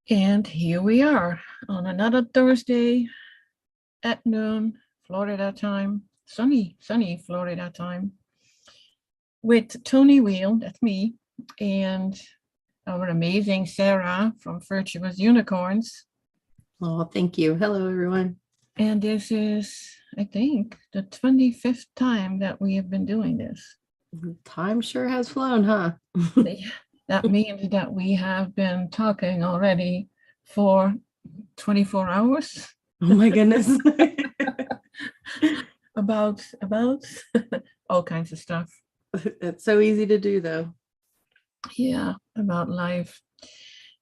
And here we are on another Thursday at noon, Florida time, sunny Florida time, with Toni Weel, that's me, and our amazing Sarah from Virtuous Unicorns. Oh, thank you. Hello, everyone. And this is, I think, the 25th time that we have been doing this. Time sure has flown, huh? That means that we have been talking already for 24 hours. Oh my goodness. about all kinds of stuff. It's so easy to do, though. Yeah, about life.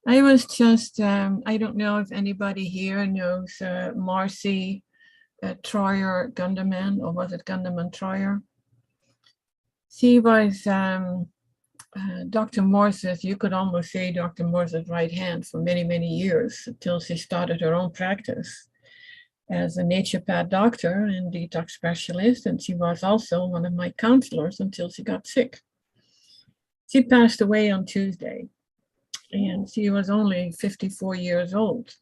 I was just, I don't know if anybody here knows Marcy Troyer Gunderman, or was it Gunderman Troyer? She was Dr. Morse's, you could almost say Dr. Morse's right hand for many, many years until she started her own practice as a naturopath doctor and detox specialist. And she was also one of my counselors until she got sick. She passed away on Tuesday, and she was only 54 years old.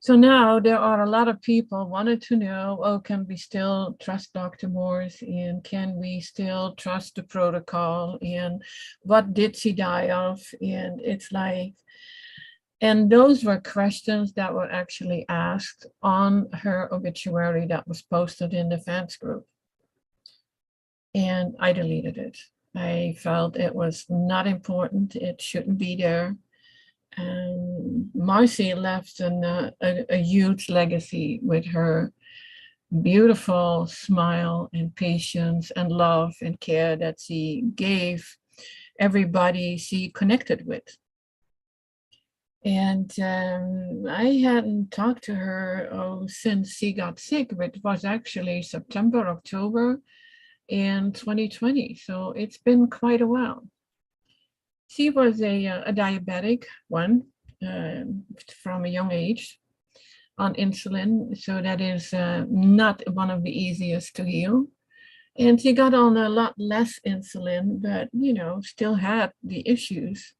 So now there are a lot of people wanted to know, oh, can we still trust Dr. Morse, and can we still trust the protocol, and what did she die of? And it's like, and those were questions that were actually asked on her obituary that was posted in the fans group. And I deleted it. I felt it was not important. It shouldn't be there. Marcy left a huge legacy with her beautiful smile and patience and love and care that she gave everybody she connected with. And I hadn't talked to her since she got sick, but it was actually September, October in 2020. So it's been quite a while. She was a diabetic one from a young age on insulin. So that is not one of the easiest to heal. And she got on a lot less insulin, but, still had the issues,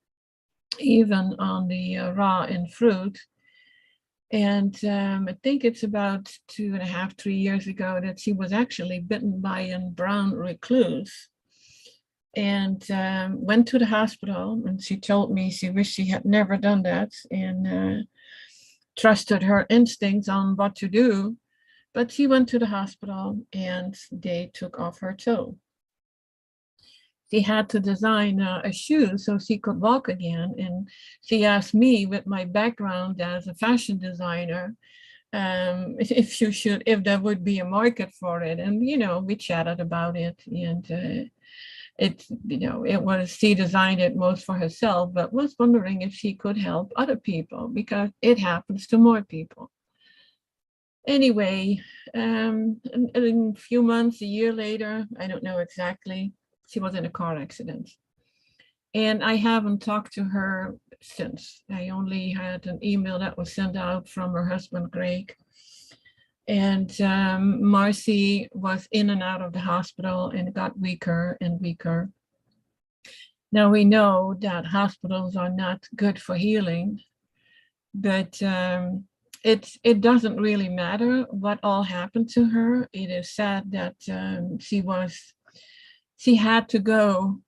even on the raw and fruit. And I think it's about 2.5, 3 years ago that she was actually bitten by a brown recluse, and went to the hospital. And she told me she wished she had never done that, and trusted her instincts on what to do. But she went to the hospital and they took off her toe. She had to design a shoe so she could walk again. And she asked me, with my background as a fashion designer, if there would be a market for it. And, we chatted about it. And it was, she designed it most for herself, but was wondering if she could help other people, because it happens to more people. Anyway, in a few months, a year later, I don't know exactly, she was in a car accident. And I haven't talked to her since. I only had an email that was sent out from her husband, Greg. And Marcy was in and out of the hospital and got weaker and weaker. Now we know that hospitals are not good for healing, but it doesn't really matter what all happened to her. It is sad that she had to go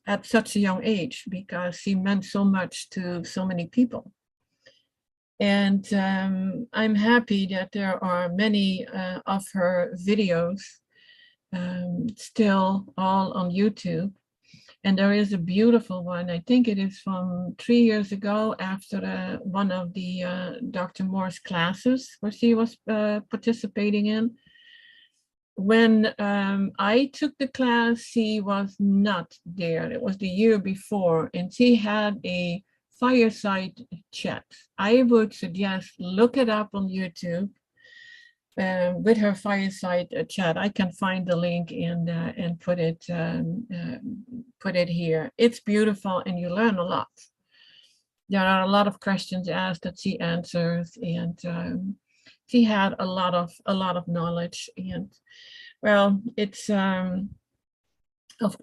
at such a young age, because she meant so much to so many people. And I'm happy that there are many of her videos still all on YouTube. And there is a beautiful one, I think it is from 3 years ago, after one of the Dr. Morse classes where she was participating in. When I took the class, she was not there. It was the year before, and she had a fireside chat. I would suggest look it up on YouTube with her fireside chat. I can find the link and put it here. It's beautiful, and you learn a lot. There are a lot of questions asked that she answers, and she had a lot of knowledge. And well, it's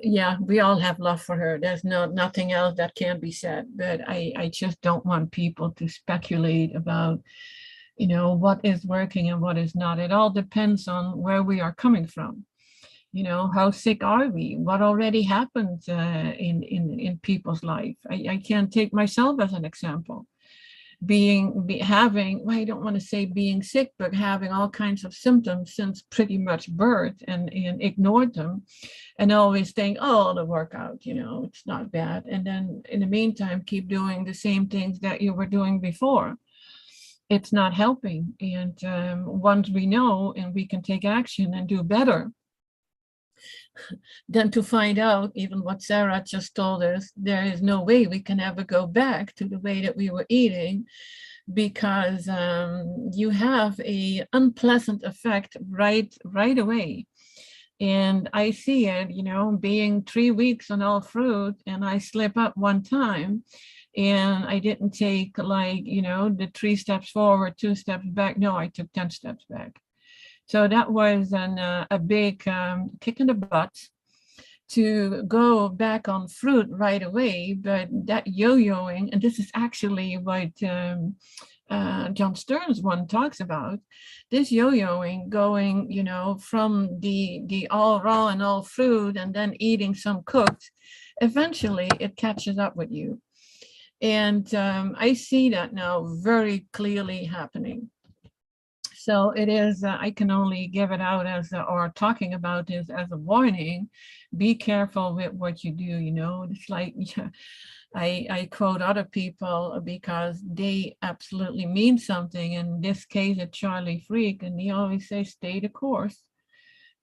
Yeah, we all have love for her. There's nothing else that can be said. But I just don't want people to speculate about, what is working and what is not. It all depends on where we are coming from. How sick are we? What already happened in people's life? I can take myself as an example. Having, well, I don't want to say being sick, but having all kinds of symptoms since pretty much birth, and ignored them, and always think, oh, the workout, it's not bad. And then in the meantime, keep doing the same things that you were doing before. It's not helping. And once we know and we can take action and do better, then to find out, even what Sarah just told us, there is no way we can ever go back to the way that we were eating, because you have a unpleasant effect right away. And I see it, being 3 weeks on all fruit, and I slip up one time, and I didn't take the 3 steps forward, 2 steps back. No, I took 10 steps back. So that was a big kick in the butt to go back on fruit right away. But that yo-yoing, and this is actually what John Stearns one talks about, this yo-yoing, going, from the all raw and all fruit, and then eating some cooked, eventually it catches up with you. And I see that now very clearly happening. So it is, I can only give it out as, or talking about this as a warning. Be careful with what you do, It's like, I quote other people because they absolutely mean something. In this case, it's Charlie Freak, and he always says, stay the course.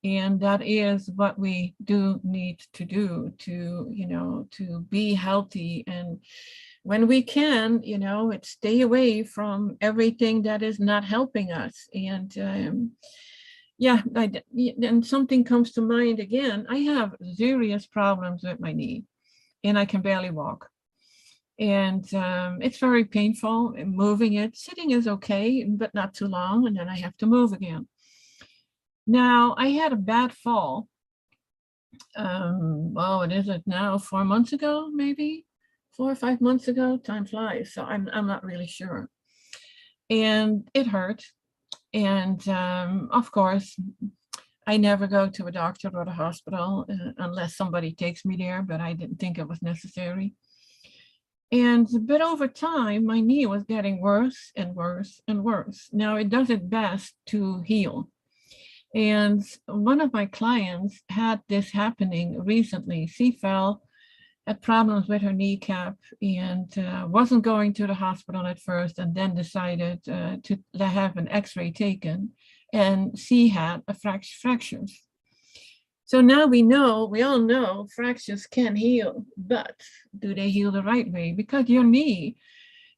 And that is what we do need to do to be healthy. And when we can, it's stay away from everything that is not helping us. And then something comes to mind again. I have serious problems with my knee, and I can barely walk. And it's very painful moving it. Sitting is okay, but not too long, and then I have to move again. Now, I had a bad fall. What is it now? 4 months ago, maybe 4 or 5 months ago. Time flies, so I'm not really sure. And it hurt. And of course, I never go to a doctor or a hospital unless somebody takes me there, but I didn't think it was necessary. But over time, my knee was getting worse and worse and worse. Now, it does its best to heal. And one of my clients had this happening recently. She had problems with her kneecap, and wasn't going to the hospital at first, and then decided to have an x-ray taken, and she had a fractures. So now we all know fractures can heal, but do they heal the right way? Because your knee,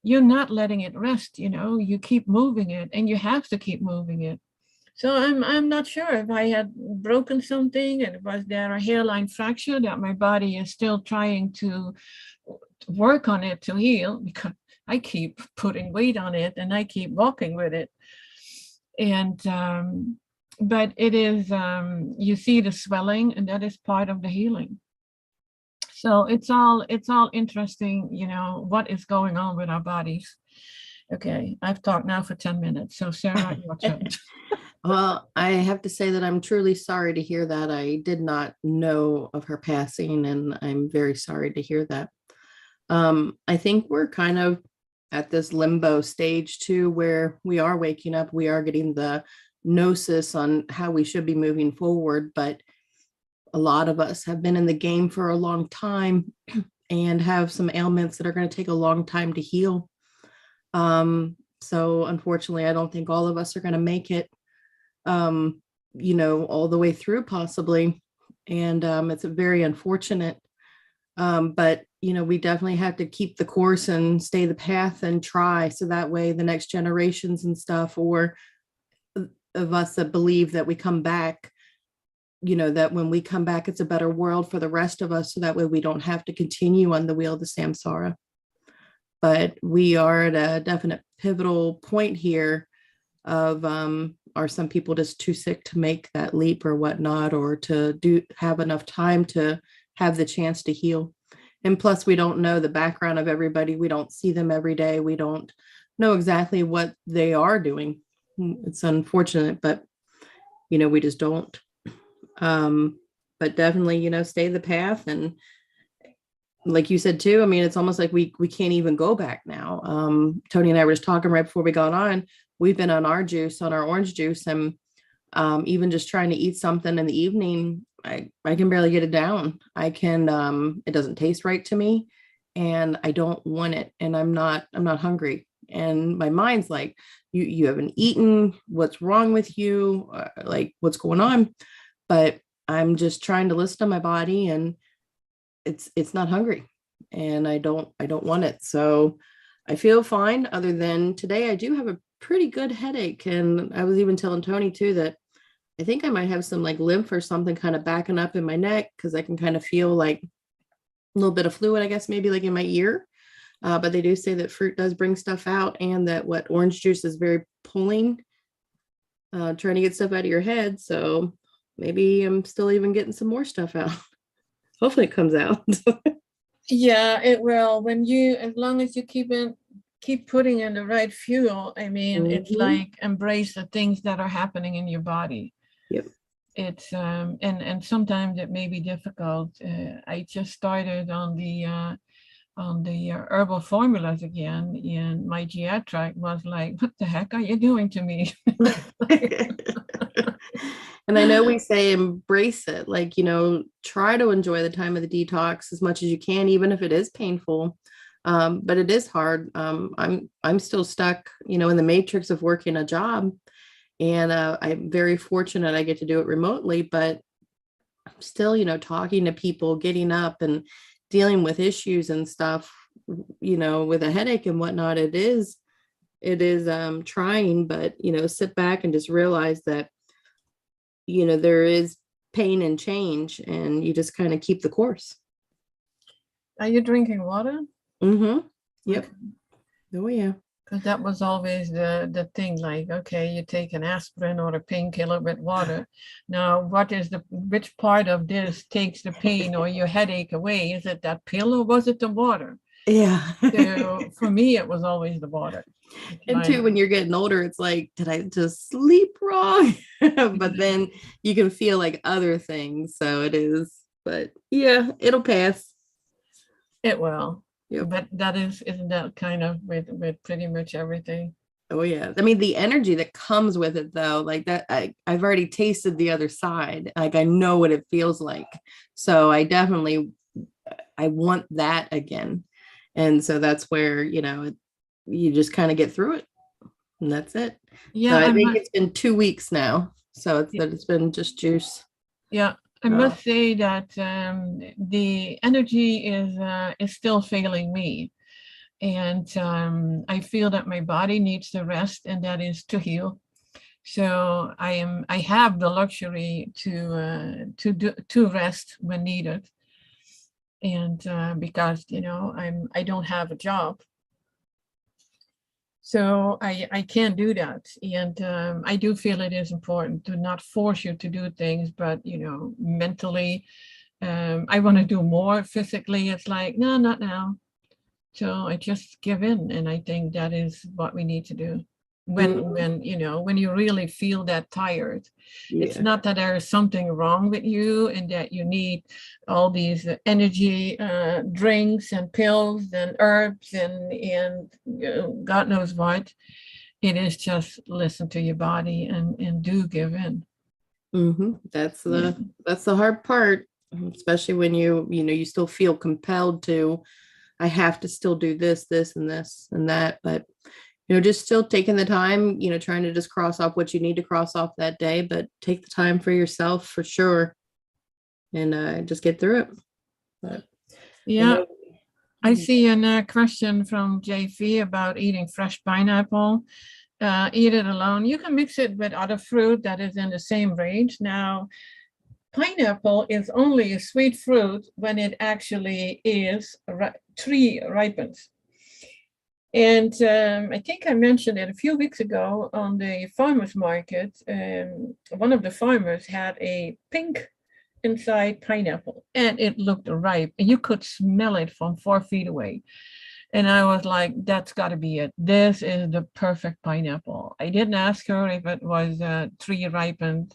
you're not letting it rest, you keep moving it, and you have to keep moving it. So I'm not sure if I had broken something, and was there a hairline fracture that my body is still trying to work on it to heal, because I keep putting weight on it and I keep walking with it. And but it is, you see the swelling, and that is part of the healing. So it's all interesting, what is going on with our bodies. Okay, I've talked now for 10 minutes. So Sarah, your turn. Well, I have to say that I'm truly sorry to hear that. I did not know of her passing, and I'm very sorry to hear that. I think we're kind of at this limbo stage too, where we are waking up, we are getting the gnosis on how we should be moving forward, but a lot of us have been in the game for a long time and have some ailments that are going to take a long time to heal. So unfortunately, I don't think all of us are going to make it all the way through possibly. And it's very unfortunate. But, we definitely have to keep the course and stay the path and try. So that way the next generations and stuff, or of us that believe that we come back, that when we come back, it's a better world for the rest of us. So that way we don't have to continue on the wheel of the samsara. But we are at a definite pivotal point here of, are some people just too sick to make that leap or whatnot, or to have enough time to have the chance to heal? And plus, we don't know the background of everybody. We don't see them every day. We don't know exactly what they are doing. It's unfortunate, but, we just don't. But definitely, stay the path. And like you said, too, I mean, it's almost like we can't even go back now. Toni and I were just talking right before we got on. We've been on our orange juice, and even just trying to eat something in the evening, I can barely get it down. It doesn't taste right to me, and I don't want it, and I'm not hungry. And my mind's like, you haven't eaten, what's wrong with you? Like, what's going on? But I'm just trying to listen to my body, and it's not hungry, and I don't want it. So I feel fine, other than today I do have a pretty good headache. And I was even telling Toni too that I think I might have some like lymph or something kind of backing up in my neck, because I can kind of feel like a little bit of fluid, I guess, maybe like in my ear. But they do say that fruit does bring stuff out, and that what orange juice is very pulling, trying to get stuff out of your head. So maybe I'm still even getting some more stuff out. Hopefully it comes out. Yeah, it will. As long as you keep putting in the right fuel, I mean, it's like embrace the things that are happening in your body. Yep. It's and sometimes it may be difficult. I just started on the herbal formulas again, and my GI tract was like, what the heck are you doing to me? And I know we say embrace it, like, try to enjoy the time of the detox as much as you can, even if it is painful. But it is hard. I'm still stuck, in the matrix of working a job, and I'm very fortunate I get to do it remotely, but I'm still, talking to people, getting up and dealing with issues and stuff, with a headache and whatnot. It is trying, but, sit back and just realize that, there is pain and change, and you just kind of keep the course. Are you drinking water? Mm-hmm. Yep. Oh yeah. Because that was always the thing, like, okay, you take an aspirin or a painkiller with water. Now, which part of this takes the pain or your headache away? Is it that pill, or was it the water? Yeah. So for me, it was always the water. And too, when you're getting older, it's like, did I just sleep wrong? But then you can feel like other things. So it is, but yeah, it'll pass. It will. Yep. But isn't that kind of with pretty much everything? Oh yeah. I mean, the energy that comes with it, though, like that, I've already tasted the other side. Like, I know what it feels like. So I want that again. And so that's where, you just kind of get through it, and that's it. Yeah. So I think it's been 2 weeks now. So it's been just juice. Yeah. I must say that the energy is still failing me. And I feel that my body needs to rest, and that is to heal. So I have the luxury to rest when needed, and because I don't have a job, so I can't do that. And I do feel it is important to not force you to do things, but mentally, I want to do more. Physically, it's like, no, not now. So I just give in, and I think that is what we need to do. When you really feel that tired, it's not that there is something wrong with you and that you need all these energy drinks and pills and herbs and God knows what. It is just listen to your body and do give in. That's the hard part, especially when you still feel compelled to. I have to still do this, and this and that, but just still taking the time, trying to just cross off what you need to cross off that day, but take the time for yourself for sure, and just get through it. But, yeah, I see a question from JV about eating fresh pineapple. Eat it alone. You can mix it with other fruit that is in the same range. Now, pineapple is only a sweet fruit when it actually is tree ripens. And I think I mentioned it a few weeks ago on the farmer's market. One of the farmers had a pink inside pineapple and it looked ripe and you could smell it from 4 feet away. And I was like, that's got to be it. This is the perfect pineapple. I didn't ask her if it was tree ripened.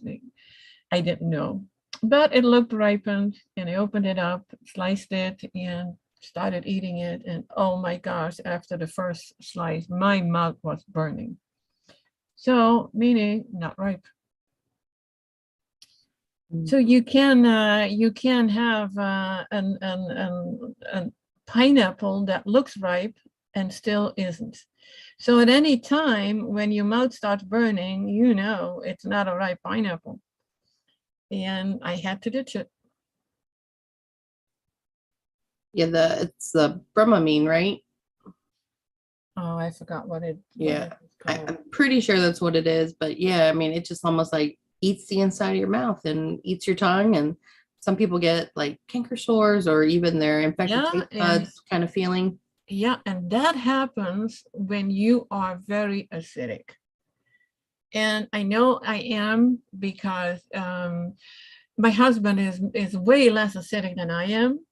I didn't know. But it looked ripened and I opened it up, sliced it, and started eating it. And oh my gosh, after the first slice, my mouth was burning. So, meaning not ripe. So you can have an pineapple that looks ripe and still isn't. So at any time when your mouth starts burning, you know it's not a ripe pineapple. And I had to ditch it. Yeah, it's the bromamine, right? Oh, I forgot what it. Yeah, I'm pretty sure that's what it is. But yeah, I mean, it just almost like eats the inside of your mouth and eats your tongue. And some people get like canker sores or even their infected taste buds kind of feeling. Yeah, and that happens when you are very acidic. And I know I am because my husband is way less acidic than I am.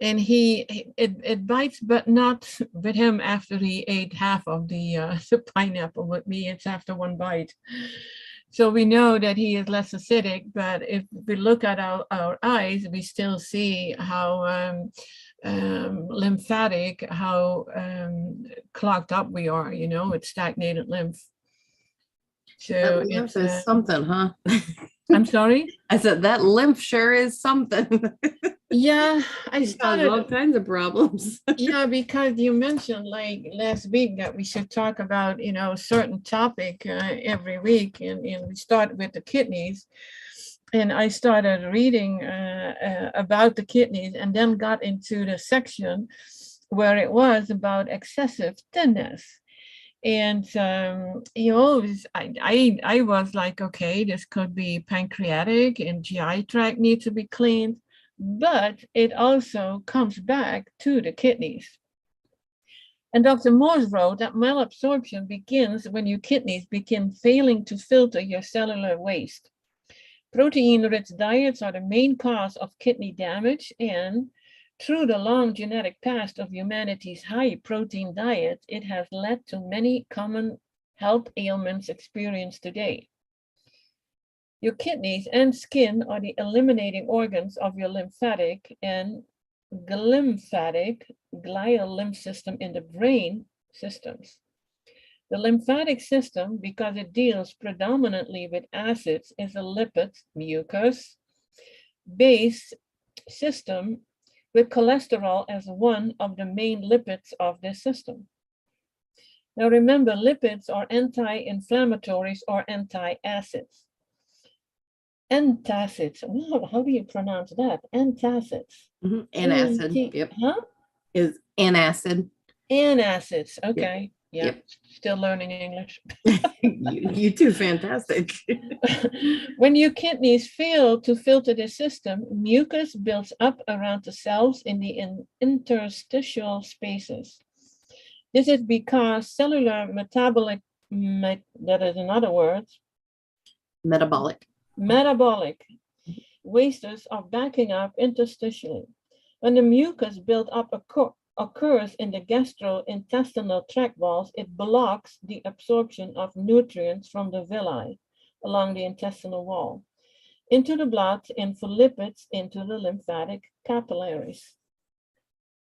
And it bites, but not with him after he ate half of the pineapple. With me, it's after one bite. So we know that he is less acidic, but if we look at our eyes, we still see how lymphatic, how clogged up we are, you know, with stagnated lymph. So lymph is something, huh? I'm sorry? I said that lymph sure is something. Yeah, I started all kinds of problems. Yeah, because you mentioned like last week that we should talk about, you know, a certain topic every week, and we start with the kidneys. And I started reading about the kidneys and then got into the section where it was about excessive thinness. And you always, I was like, okay, this could be pancreatic and GI tract needs to be cleaned, but it also comes back to the kidneys. And Dr. Morse wrote that malabsorption begins when your kidneys begin failing to filter your cellular waste. Protein-rich diets are the main cause of kidney damage, and through the long genetic past of humanity's high-protein diet, it has led to many common health ailments experienced today. Your kidneys and skin are the eliminating organs of your lymphatic and glymphatic glial lymph system in the brain systems. The lymphatic system, because it deals predominantly with acids, is a lipid mucus-based system with cholesterol as one of the main lipids of this system. Now remember, lipids are anti-inflammatories or anti-acids. Antacids. How do you pronounce that? Antacids. Antacid. Yep. Huh? Is antacid. Antacids. Okay. Yep. Yeah. Still learning English. you do fantastic. When your kidneys fail to filter the system, mucus builds up around the cells in the interstitial spaces. This is because cellular metabolic, that is another word. Metabolic wastes are backing up interstitially. When the mucus built up occurs in the gastrointestinal tract walls, it blocks the absorption of nutrients from the villi along the intestinal wall into the blood and for lipids into the lymphatic capillaries.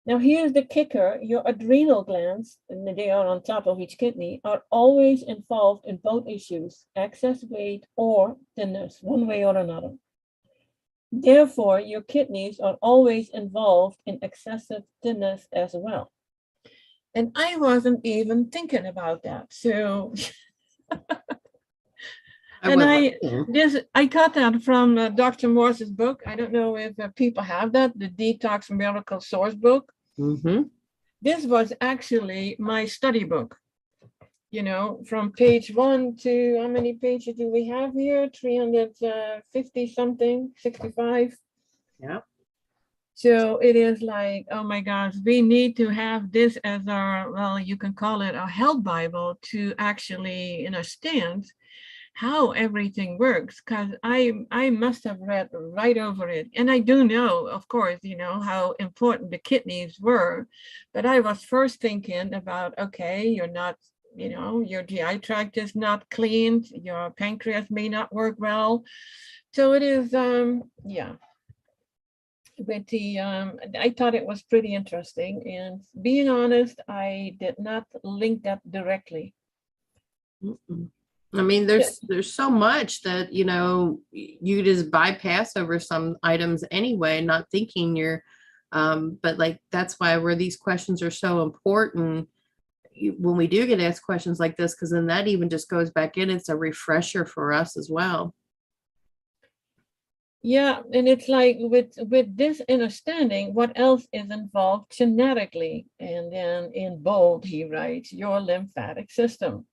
Now here's the kicker. Your adrenal glands, and they are on top of each kidney, are always involved in both issues, excess weight or thinness, one way or another. Therefore, your kidneys are always involved in excessive thinness as well. And I wasn't even thinking about that. So, I got that from Dr. Morse's book. I don't know if people have that, the Detox Miracle Source book. Mm-hmm. This was actually my study book. You know, from page 1 to how many pages do we have here? 350 something, 65. Yeah. So it is like, oh my gosh, we need to have this as our, well, you can call it a health Bible to actually understand how everything works. Because I must have read right over it. And I do know, of course, how important the kidneys were. But I was first thinking about, okay, you're not, your GI tract is not cleaned, your pancreas may not work well. So it is, yeah, with the I thought it was pretty interesting, and being honest, I did not link that directly. Mm-mm. I mean, there's so much that, you just bypass over some items anyway, not thinking but like, that's why where these questions are so important when we do get asked questions like this, because then that even just goes back in. It's a refresher for us as well. Yeah, and it's like with this understanding, what else is involved genetically? And then in bold, he writes, your lymphatic system.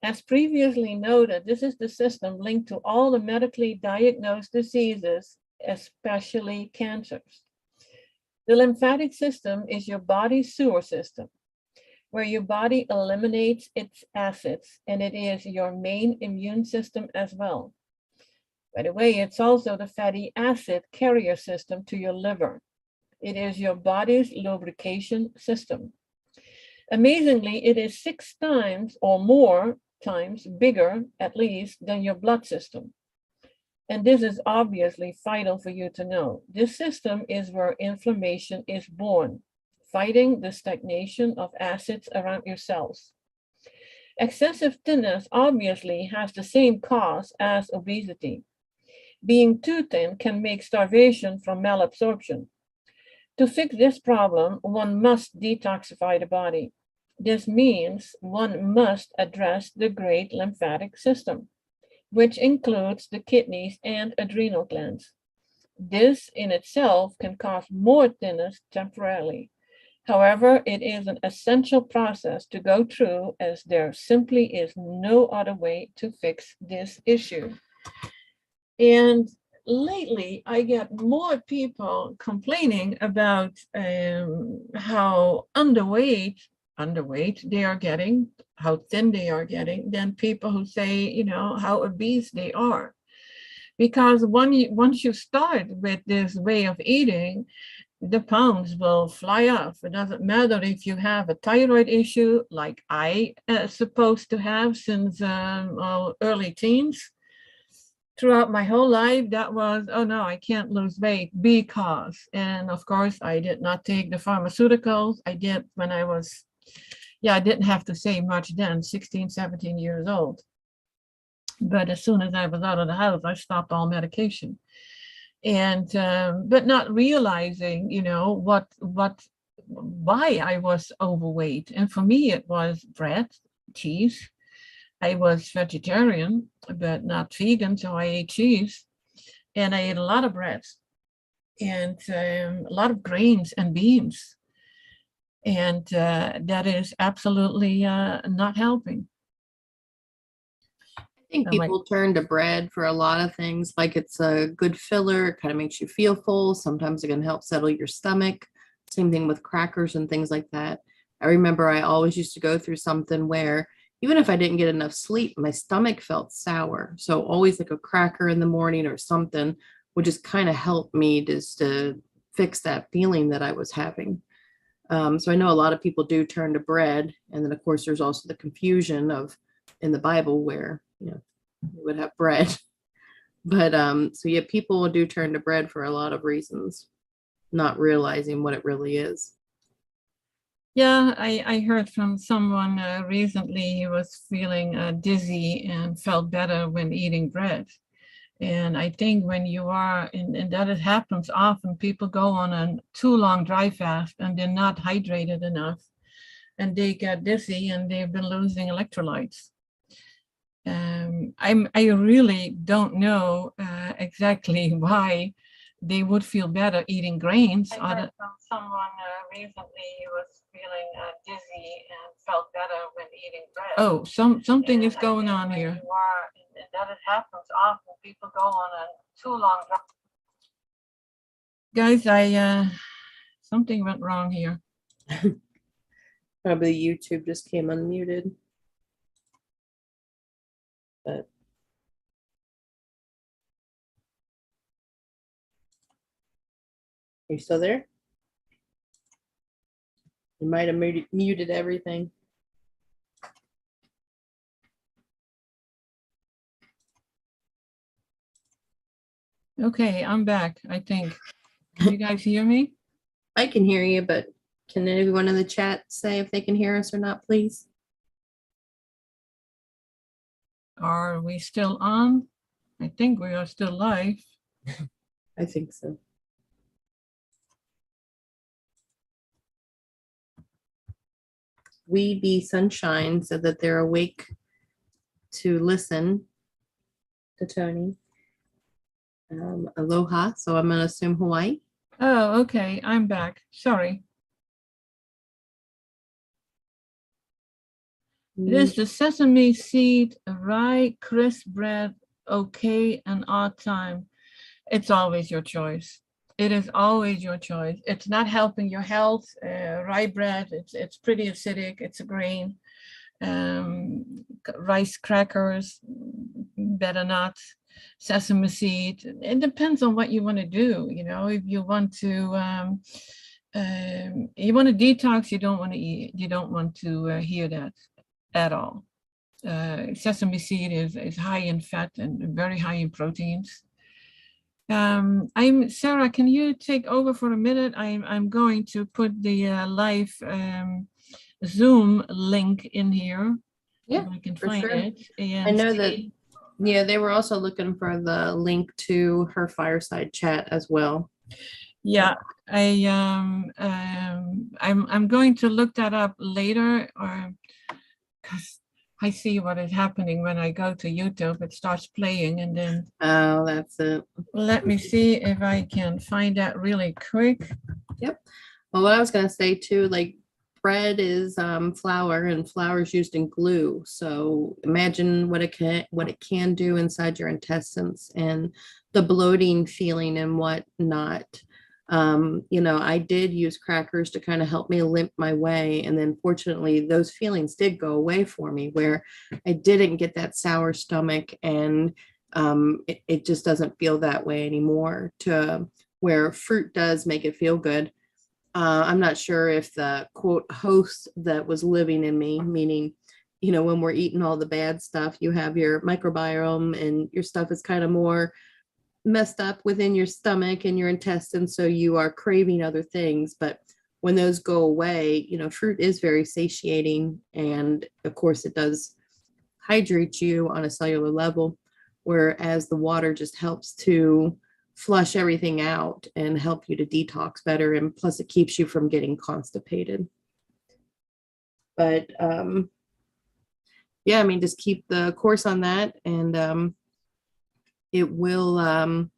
As previously noted, this is the system linked to all the medically diagnosed diseases, especially cancers. The lymphatic system is your body's sewer system, where your body eliminates its acids, and it is your main immune system as well. By the way, it's also the fatty acid carrier system to your liver. It is your body's lubrication system. Amazingly, it is 6 times or more times bigger, at least, than your blood system. And this is obviously vital for you to know. This system is where inflammation is born, fighting the stagnation of acids around your cells. Excessive thinness obviously has the same cause as obesity. Being too thin can make starvation from malabsorption. To fix this problem, one must detoxify the body. This means one must address the great lymphatic system, which includes the kidneys and adrenal glands. This in itself can cause more thinness temporarily. However, it is an essential process to go through, as there simply is no other way to fix this issue. And lately, I get more people complaining about how underweight they are getting, how thin they are getting, than people who say, how obese they are. Because once you start with this way of eating, the pounds will fly off. It doesn't matter if you have a thyroid issue, like I supposed to have since early teens. Throughout my whole life, that was, oh no, I can't lose weight because, and of course, I did not take the pharmaceuticals. I did when I was, yeah, I didn't have to say much then, 16, 17 years old. But as soon as I was out of the house, I stopped all medication. And, but not realizing, why I was overweight. And for me, it was bread, cheese. I was vegetarian, but not vegan, so I ate cheese, and I ate a lot of bread and a lot of grains and beans, and that is absolutely not helping. I think I'm like, people turn to bread for a lot of things. Like, it's a good filler. It kind of makes you feel full. Sometimes it can help settle your stomach. Same thing with crackers and things like that. I remember I always used to go through something where even if I didn't get enough sleep, my stomach felt sour. So always like a cracker in the morning or something would just kind of help me just to fix that feeling that I was having. So I know a lot of people do turn to bread. And then, of course, there's also the confusion of in the Bible where, you would have bread. But so yeah, people do turn to bread for a lot of reasons, not realizing what it really is. yeah, I heard from someone recently he was feeling dizzy and felt better when eating bread. And I think when you are, and that it happens often, people go on a too long dry fast and they're not hydrated enough and they get dizzy and they've been losing electrolytes. I really don't know exactly why they would feel better eating grains. I heard from someone recently he was feeling dizzy and felt better when eating bread. Oh, something is going on here. And that it happens often. People go on a too long Guys, something went wrong here. Probably YouTube just came unmuted. But are you still there? You might have muted everything. Okay, I'm back, I think. Can you guys hear me? I can hear you, but can anyone in the chat say if they can hear us or not, please? Are we still on? I think we are still live. I think so. We Be Sunshine said that they're awake to listen to Toni. Aloha, so I'm going to assume Hawaii. Oh, okay, I'm back. Sorry. It is the sesame seed, rye, crisp bread, okay, and odd time. It's always your choice. It is always your choice. It's not helping your health. Rye bread, it's pretty acidic. It's a grain. Rice crackers, better not. Sesame seed. It depends on what you want to do. You know, if you want to detox, you don't want to eat. You don't want to hear that at all. Sesame seed is high in fat and very high in proteins. I'm Sarah. Can you take over for a minute? I'm going to put the live Zoom link in here. Yeah, if I can for find sure. it. And I know that. Yeah, they were also looking for the link to her fireside chat as well. Yeah, I'm going to look that up later, or because I see what is happening when I go to YouTube. It starts playing, and then Oh, that's it. Let me see if I can find that really quick. Yep. Well, what I was gonna say too, like bread is flour, and flour is used in glue. So imagine what it can do inside your intestines and the bloating feeling and whatnot. I did use crackers to kind of help me limp my way. And then fortunately, those feelings did go away for me where I didn't get that sour stomach, and it just doesn't feel that way anymore, to where fruit does make it feel good. I'm not sure if the quote host that was living in me, meaning, when we're eating all the bad stuff, you have your microbiome and your stuff is kind of more messed up within your stomach and your intestines. So you are craving other things. But when those go away, fruit is very satiating. And of course, it does hydrate you on a cellular level, whereas the water just helps to flush everything out and help you to detox better. And plus, it keeps you from getting constipated. But yeah, I mean, just keep the course on that, and it will.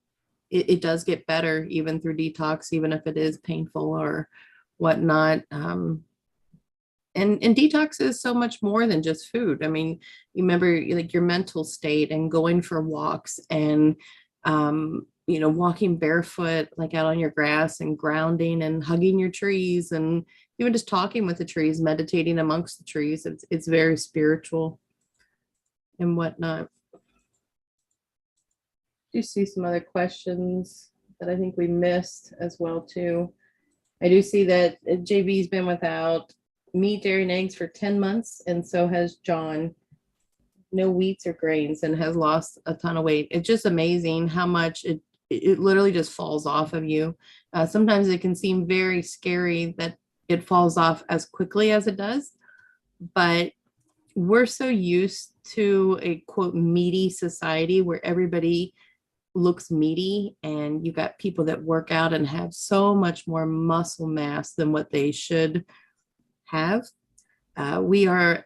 It does get better even through detox, even if it is painful or whatnot. And detox is so much more than just food. I mean, you remember like your mental state and going for walks and walking barefoot like out on your grass and grounding and hugging your trees and even just talking with the trees, meditating amongst the trees. It's very spiritual and whatnot. Do see some other questions that I think we missed as well too. I do see that JB's been without meat, dairy, and eggs for 10 months, and so has John. No wheats or grains, and has lost a ton of weight. It's just amazing how much it literally just falls off of you. Sometimes it can seem very scary that it falls off as quickly as it does, but we're so used to a quote meaty society where everybody looks meaty, and you got people that work out and have so much more muscle mass than what they should have. We are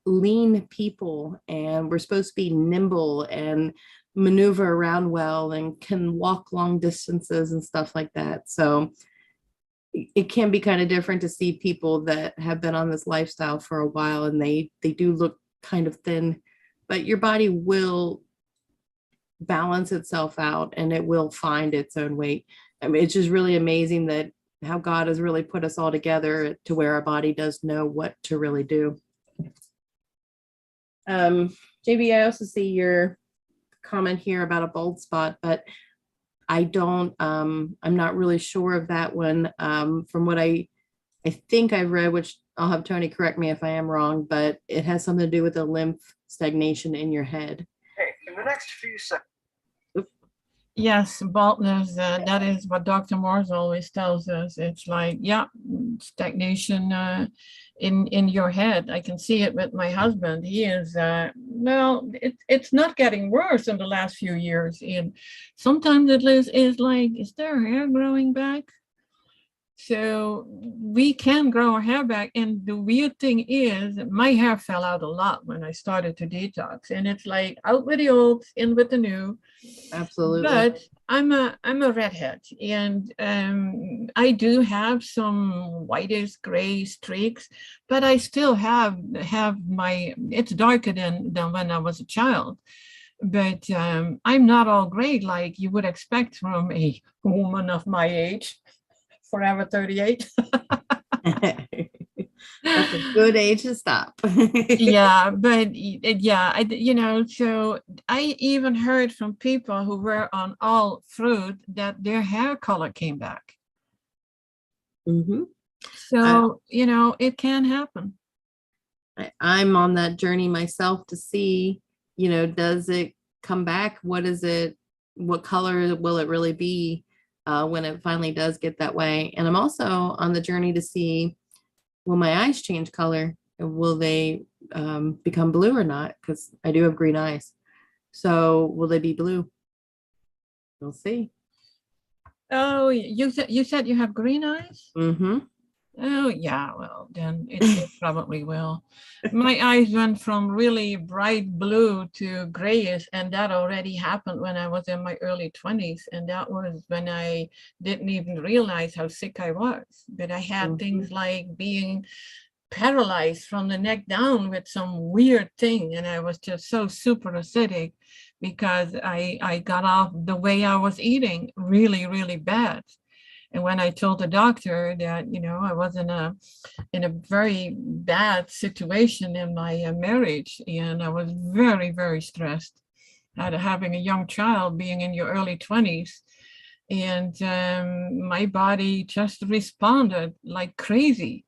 lean people, and we're supposed to be nimble and maneuver around well and can walk long distances and stuff like that. So it can be kind of different to see people that have been on this lifestyle for a while, and they do look kind of thin, but your body will balance itself out and it will find its own weight. I mean, it's just really amazing that how God has really put us all together to where our body does know what to really do. JB, I also see your comment here about a bald spot, but I'm not really sure of that one. From what I think I've read, which I'll have Toni correct me if I am wrong, but it has something to do with the lymph stagnation in your head. Okay, in the next few seconds. Yes, baldness, that is what Dr. Morse always tells us. It's like, yeah, stagnation in your head. I can see it with my husband. He is, well, it's not getting worse in the last few years. And sometimes it is like, is there hair growing back? So we can grow our hair back. And the weird thing is my hair fell out a lot when I started to detox. And it's like out with the old, in with the new. Absolutely. But I'm a redhead, and I do have some whitish gray streaks, but I still have my, it's darker than when I was a child. But I'm not all gray like you would expect from a woman of my age. Forever 38. That's a good age to stop. Yeah, but yeah, so I even heard from people who were on all fruit that their hair color came back. Mm-hmm. So, it can happen. I'm on that journey myself to see, does it come back? What is it? What color will it really be? When it finally does get that way. And I'm also on the journey to see, will my eyes change color? Will they become blue or not? Because I do have green eyes. So will they be blue? We'll see. Oh, you said you have green eyes? Mm-hmm. Oh, yeah, well, then it probably will. My eyes went from really bright blue to grayish, and that already happened when I was in my early 20s. And that was when I didn't even realize how sick I was. But I had things like being paralyzed from the neck down with some weird thing. And I was just so super acidic because I got off the way I was eating really, really bad. And when I told the doctor that, I was in a very bad situation in my marriage, and I was very, very stressed, having a young child, being in your early 20s, and my body just responded like crazy.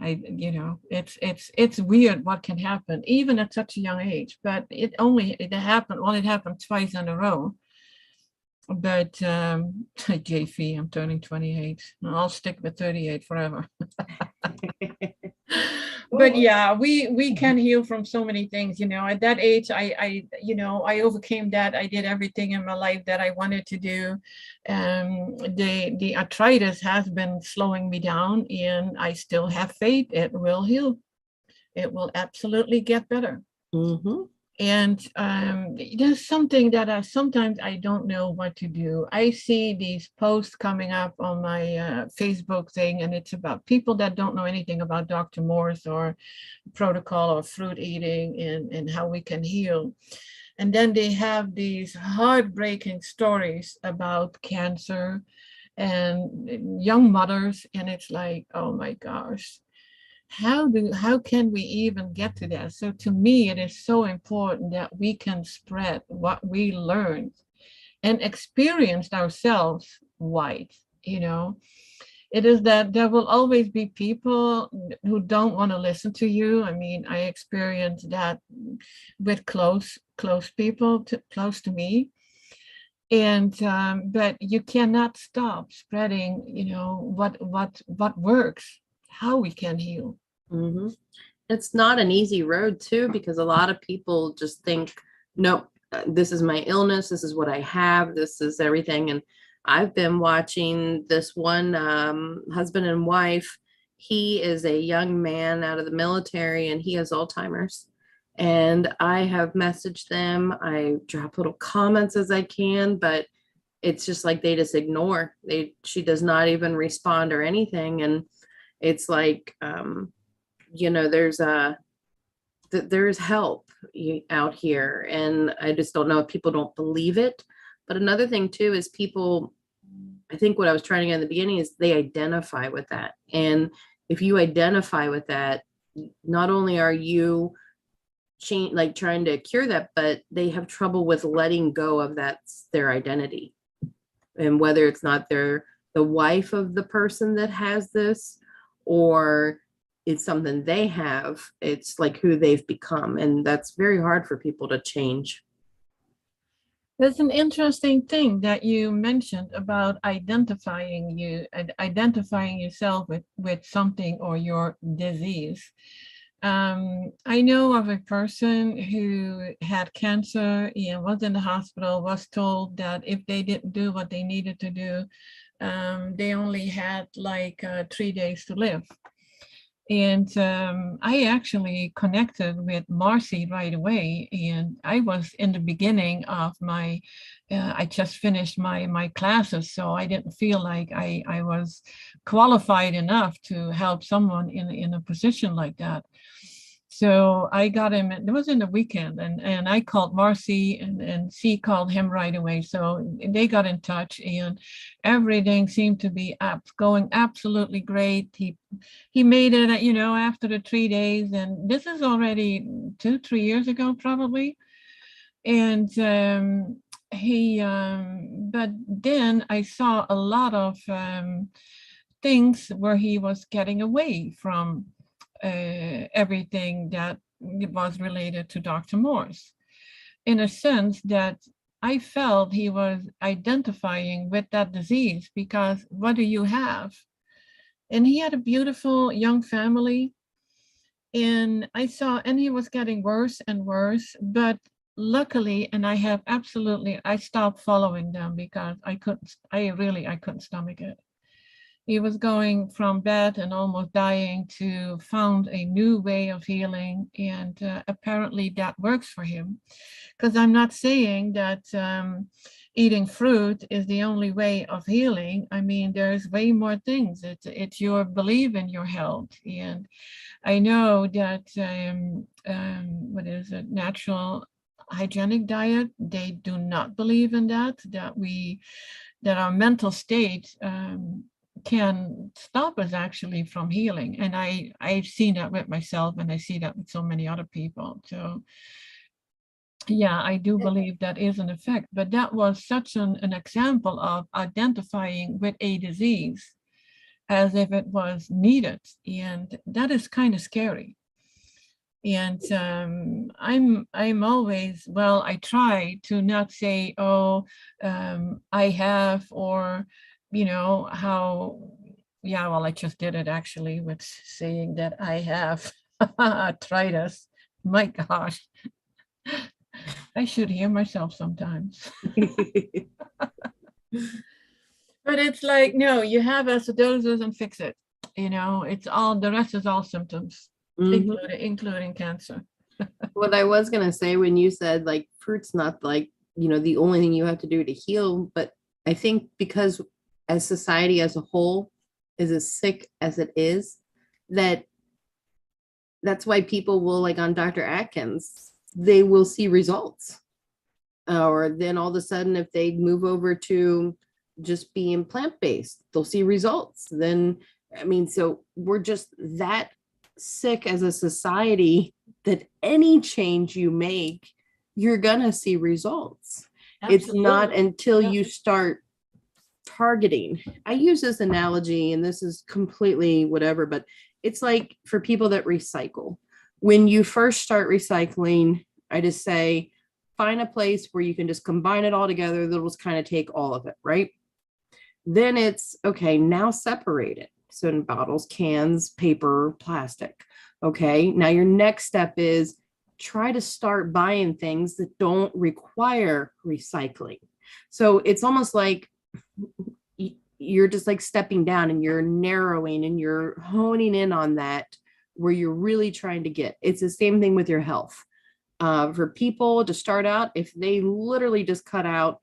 It's weird what can happen even at such a young age, but it happened twice in a row. But JV, I'm turning 28. I'll stick with 38 forever. But yeah, we can heal from so many things. At that age, I overcame that. I did everything in my life that I wanted to do. The arthritis has been slowing me down, and I still have faith it will heal. It will absolutely get better. Mm-hmm. And there's something that sometimes I don't know what to do. I see these posts coming up on my Facebook thing, and it's about people that don't know anything about Dr. Morse or protocol or fruit eating and how we can heal. And then they have these heartbreaking stories about cancer and young mothers. And it's like, oh my gosh. How can we even get to that? So to me, it is so important that we can spread what we learned and experienced ourselves wide. It is that there will always be people who don't want to listen to you. I mean, I experienced that with close people close to me. And but you cannot stop spreading, what works, how we can heal. Mm-hmm. It's not an easy road too, because a lot of people just think, no, this is my illness. This is what I have. This is everything. And I've been watching this one husband and wife. He is a young man out of the military, and he has Alzheimer's. And I have messaged them. I drop little comments as I can, but it's just like they just ignore. She does not even respond or anything. And it's like, there's help out here, and I just don't know if people don't believe it. But another thing too is people I think what I was trying to get in the beginning is they identify with that. And if you identify with that, not only are you trying to cure that, but they have trouble with letting go of that's their identity. And whether it's not the wife of the person that has this, or it's something they have, it's like who they've become. And that's very hard for people to change. There's an interesting thing that you mentioned about identifying yourself with something or your disease. I know of a person who had cancer and was in the hospital, was told that if they didn't do what they needed to do, they only had like 3 days to live. And I actually connected with Marcy right away. And I was in the beginning of I just finished my classes. So I didn't feel like I was qualified enough to help someone in a position like that. So I got him, it was in the weekend, and I called Marcy and she called him right away. So they got in touch and everything seemed to be going absolutely great. He made it, after the 3 days, and this is already 2-3 years ago, probably. And but then I saw a lot of things where he was getting away from everything that was related to Dr. Morse, in a sense that I felt he was identifying with that disease, because what do you have? And he had a beautiful young family, and he was getting worse and worse, but luckily, and I stopped following them because I couldn't stomach it. He was going from bed and almost dying to found a new way of healing. And apparently that works for him. Because I'm not saying that eating fruit is the only way of healing. I mean, there's way more things. It's your belief in your health. And I know that, what is it, natural hygienic diet, they do not believe in that our mental state can stop us actually from healing. And I've seen that with myself, and I see that with so many other people. So yeah, I do believe that is an effect, but that was such an example of identifying with a disease as if it was needed. And that is kind of scary. And I'm always, I try to not say, I have, or how, I just did it actually with saying that I have arthritis. My gosh, I should hear myself sometimes. But it's like, no, you have acidosis and fix it. It's all, the rest is all symptoms, including cancer. What I was going to say when you said like fruit's not like, the only thing you have to do to heal, but I think because as society as a whole is as sick as it is, that's why people will, like on Dr. Atkins, they will see results. Or then all of a sudden, if they move over to just being plant-based, they'll see results. Then, I mean, so we're just that sick as a society that any change you make, you're gonna see results. Absolutely. It's not until you start targeting. I use this analogy, and this is completely whatever, but it's like for people that recycle. When you first start recycling, I just say, find a place where you can just combine it all together. That'll just kind of take all of it, right? Then it's, okay, now separate it. So in bottles, cans, paper, plastic. Okay, now your next step is try to start buying things that don't require recycling. So it's almost like you're just like stepping down and you're narrowing and you're honing in on that where you're really trying to get. It's the same thing with your health. For people to start out, if they literally just cut out,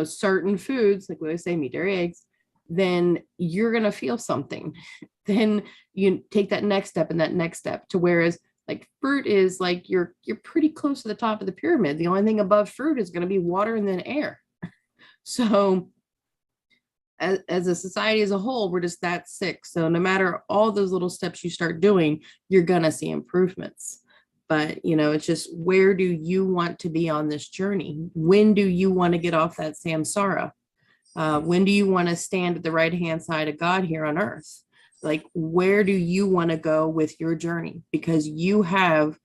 certain foods, like what I say, meat, dairy, eggs, then you're going to feel something. Then you take that next step and that next step to whereas like fruit is like, you're pretty close to the top of the pyramid. The only thing above fruit is going to be water and then air. So as a society as a whole, we're just that sick. So no matter all those little steps you start doing, you're going to see improvements. But, you know, it's just, where do you want to be on this journey? When do you want to get off that samsara? When do you want to stand at the right-hand side of God here on earth? Like, where do you want to go with your journey? Because you have,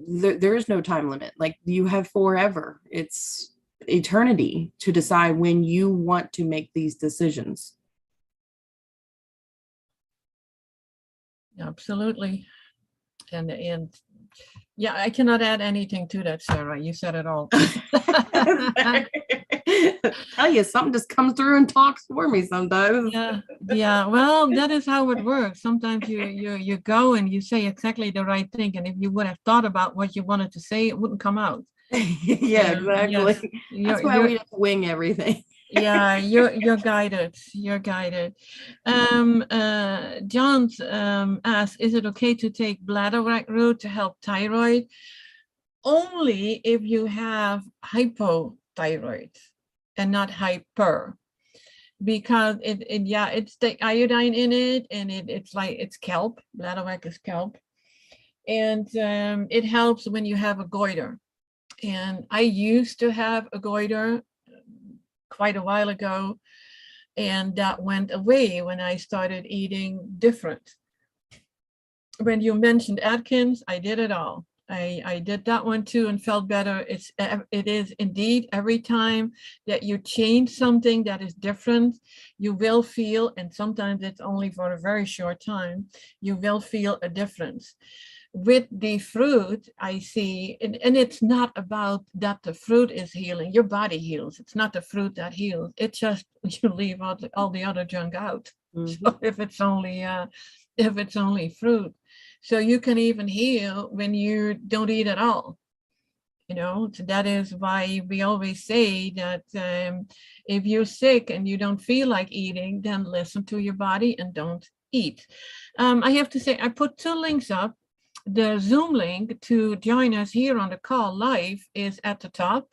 there is no time limit. Like, you have forever. It's eternity to decide when you want to make these decisions. Absolutely. And yeah, I cannot add anything to that, Sarah. You said it all. Tell you, something just comes through and talks for me sometimes. Yeah. Well, that is how it works. Sometimes you go and you say exactly the right thing, and if you would have thought about what you wanted to say, it wouldn't come out. Yeah, exactly. Yes, that's why we just wing everything. Yeah, you're guided. You're guided. John asks, is it okay to take bladderwrack root to help thyroid? Only if you have hypothyroid and not hyper, because it's the iodine in it, and it's kelp. Bladderwrack is kelp, and it helps when you have a goiter. And I used to have a goiter quite a while ago, and that went away when I started eating different. When you mentioned Atkins, I did it all. I did that one too and felt better. It is indeed, every time that you change something that is different, you will feel, and sometimes it's only for a very short time, you will feel a difference. With the fruit, I see, and it's not about that the fruit is healing. Your body heals. It's not the fruit that heals. It's just you leave all the other junk out. Mm-hmm. So if it's only fruit, so you can even heal when you don't eat at all. You know, so that is why we always say that if you're sick and you don't feel like eating, then listen to your body and don't eat. I have to say, I put 2 links up. The Zoom link to join us here on the call live is at the top.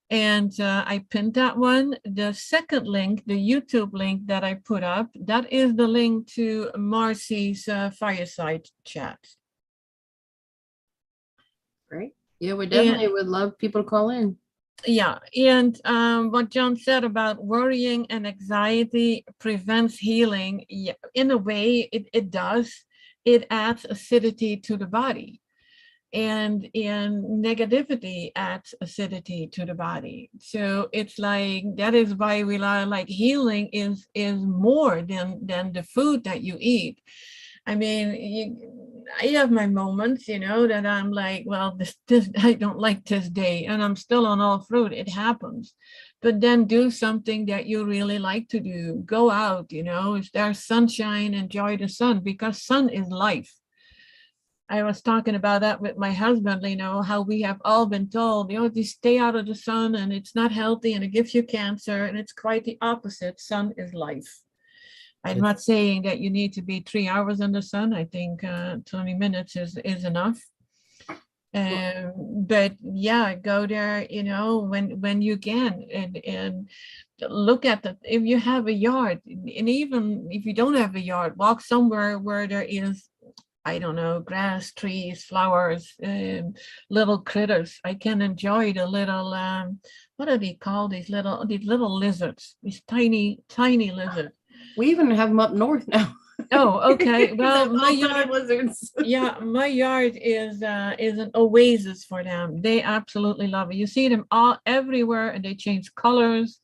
And I pinned that one. The second link, the YouTube link that I put up, that is the link to Marcy's fireside chat. Great. Yeah, we definitely would love people to call in. Yeah, and what John said about worrying and anxiety prevents healing. Yeah, in a way, it does. It adds acidity to the body, and negativity adds acidity to the body. So it's like, that is why we are like, healing is more than the food that you eat. I mean, I have my moments, you know, that I'm like, well, this I don't like this day, and I'm still on all fruit. It happens. But then do something that you really like to do. Go out, you know, if there's sunshine, enjoy the sun, because sun is life. I was talking about that with my husband, you know, how we have all been told, you know, just stay out of the sun and it's not healthy and it gives you cancer. And it's quite the opposite. Sun is life. I'm not saying that you need to be 3 hours in the sun. I think 20 minutes is enough. But yeah, go there, you know, when you can, and look at if you have a yard, and even if you don't have a yard, walk somewhere where there is, I don't know, grass, trees, flowers, little critters. I can enjoy the little, what are they called? These little lizards, these tiny lizards. We even have them up north now. Oh, okay. Well, my yard, lizards. Yeah, my yard is an oasis for them. They absolutely love it. You see them all everywhere, and they change colors,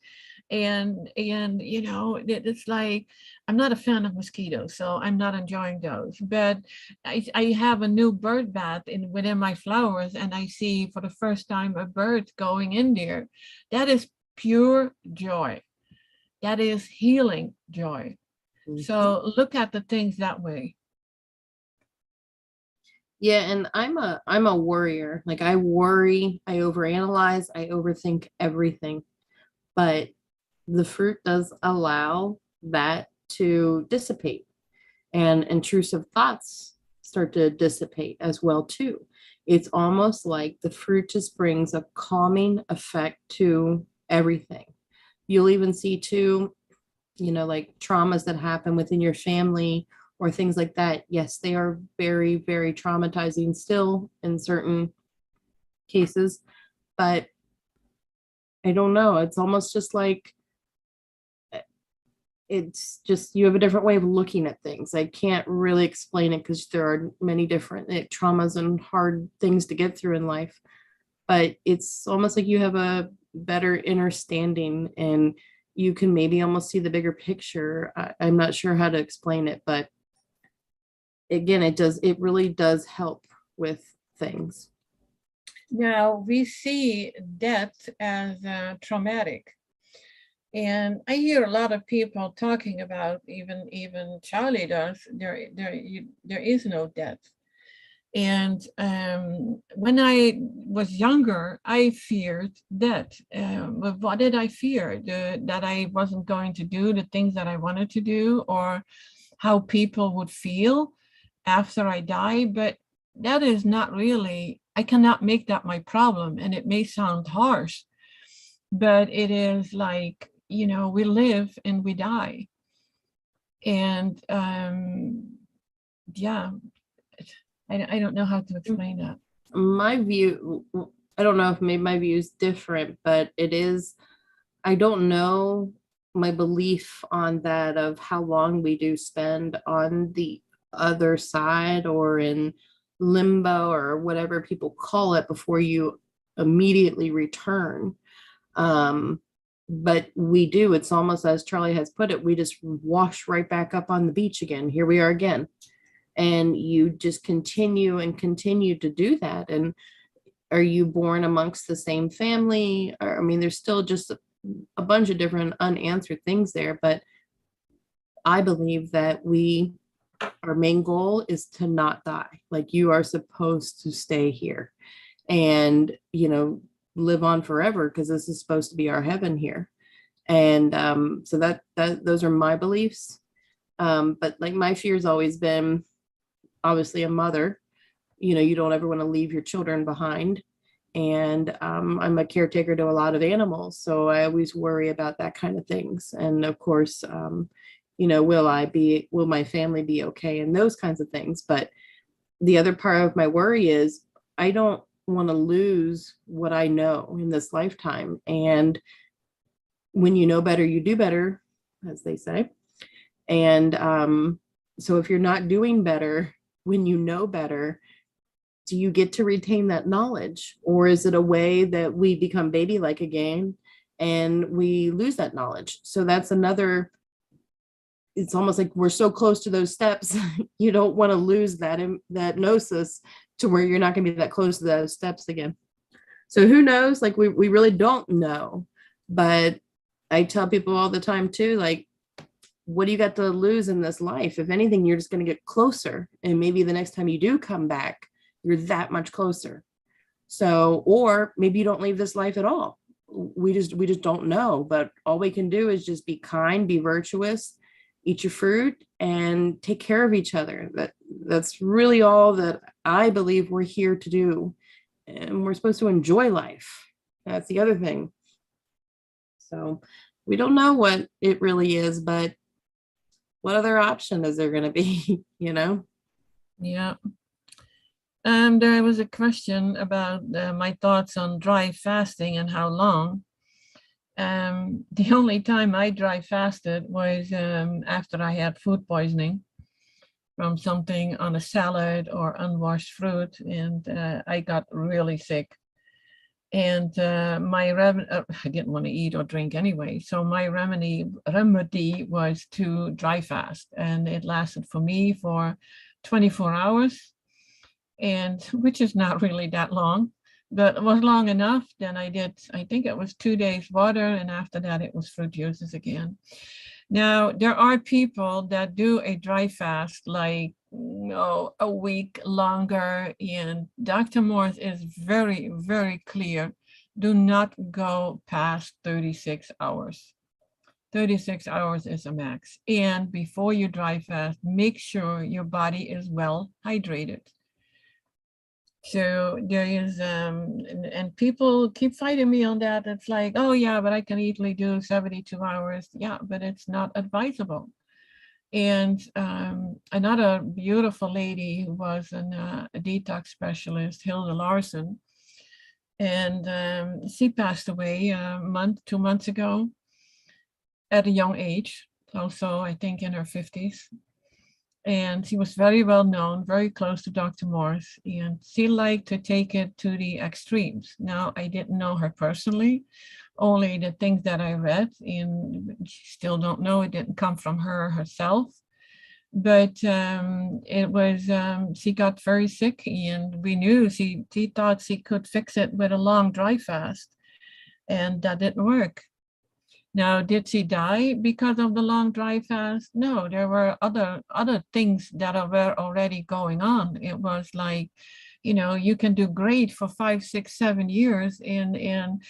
and you know, it's like, I'm not a fan of mosquitoes, so I'm not enjoying those. But I have a new bird bath within my flowers, and I see for the first time a bird going in there. That is pure joy. That is healing joy. Mm-hmm. So look at the things that way. Yeah, and I'm a worrier. Like, I worry, I overanalyze, I overthink everything. But the fruit does allow that to dissipate, and intrusive thoughts start to dissipate as well too. It's almost like the fruit just brings a calming effect to everything. you'll even see too, like traumas that happen within your family or things like that. Yes, they are very, very traumatizing still in certain cases, but I don't know. It's almost just like it's just you have a different way of looking at things. I can't really explain it because there are many different traumas and hard things to get through in life. But it's almost like you have a better understanding and you can maybe almost see the bigger picture. I'm not sure how to explain it, but again, it really does help with things. Now, we see death as traumatic. And I hear a lot of people talking about, even Charlie does, there is no death. And when I was younger, I feared death. But what did I fear? That I wasn't going to do the things that I wanted to do, or how people would feel after I die. But that is not really, I cannot make that my problem. And it may sound harsh, but it is like, we live and we die. And yeah, I don't know how to explain that. My view, I don't know if maybe my view is different, but it is, I don't know my belief on that of how long we do spend on the other side or in limbo or whatever people call it before you immediately return. But we do, it's almost as Charlie has put it, we just wash right back up on the beach again. Here we are again. And you just continue and continue to do that. And are you born amongst the same family? Or, I mean, there's still just a bunch of different unanswered things there, but I believe that our main goal is to not die. Like you are supposed to stay here and, live on forever because this is supposed to be our heaven here. And so that those are my beliefs. But like my fear's always been, obviously a mother, you don't ever want to leave your children behind. And I'm a caretaker to a lot of animals. So I always worry about that kind of things. And of course, will my family be okay? And those kinds of things. But the other part of my worry is I don't want to lose what I know in this lifetime. And when you know better, you do better, as they say. And so if you're not doing better, when you know better, do you get to retain that knowledge? Or is it a way that we become baby-like again and we lose that knowledge? So that's another, it's almost like we're so close to those steps, you don't want to lose that gnosis to where you're not going to be that close to those steps again. So who knows? Like we really don't know. But I tell people all the time too, like, what do you got to lose in this life? If anything, you're just going to get closer. And maybe the next time you do come back, you're that much closer. So, or maybe you don't leave this life at all. We just don't know. But all we can do is just be kind, be virtuous, eat your fruit, and take care of each other. That's really all that I believe we're here to do. And we're supposed to enjoy life. That's the other thing. So we don't know what it really is, but what other option is there going to be, Yeah. There was a question about my thoughts on dry fasting and how long. The only time I dry fasted was after I had food poisoning from something on a salad or unwashed fruit, and I got really sick. And I didn't want to eat or drink anyway. So my remedy was to dry fast, and it lasted for me for 24 hours, and which is not really that long, but it was long enough. Then I think it was 2 days water, and after that it was fruit juices again. Now, there are people that do a dry fast like a week longer, and Dr. Morse is very, very clear. Do not go past 36 hours. 36 hours is a max. And before you dry fast, make sure your body is well hydrated. So there is, and people keep fighting me on that. It's like, oh yeah, but I can easily do 72 hours. Yeah, but it's not advisable. And another beautiful lady who was a detox specialist, Hilda Larson, and she passed away a month, 2 months ago at a young age, also I think in her 50s. And she was very well known, very close to Dr. Morse, and she liked to take it to the extremes. Now, I didn't know her personally, only the things that I read, and still don't know, it didn't come from her herself. But it was, she got very sick, and we knew she thought she could fix it with a long dry fast, and that didn't work. Now, did she die because of the long dry fast? No, there were other things that were already going on. It was like, you can do great for 5, 6, 7 years, and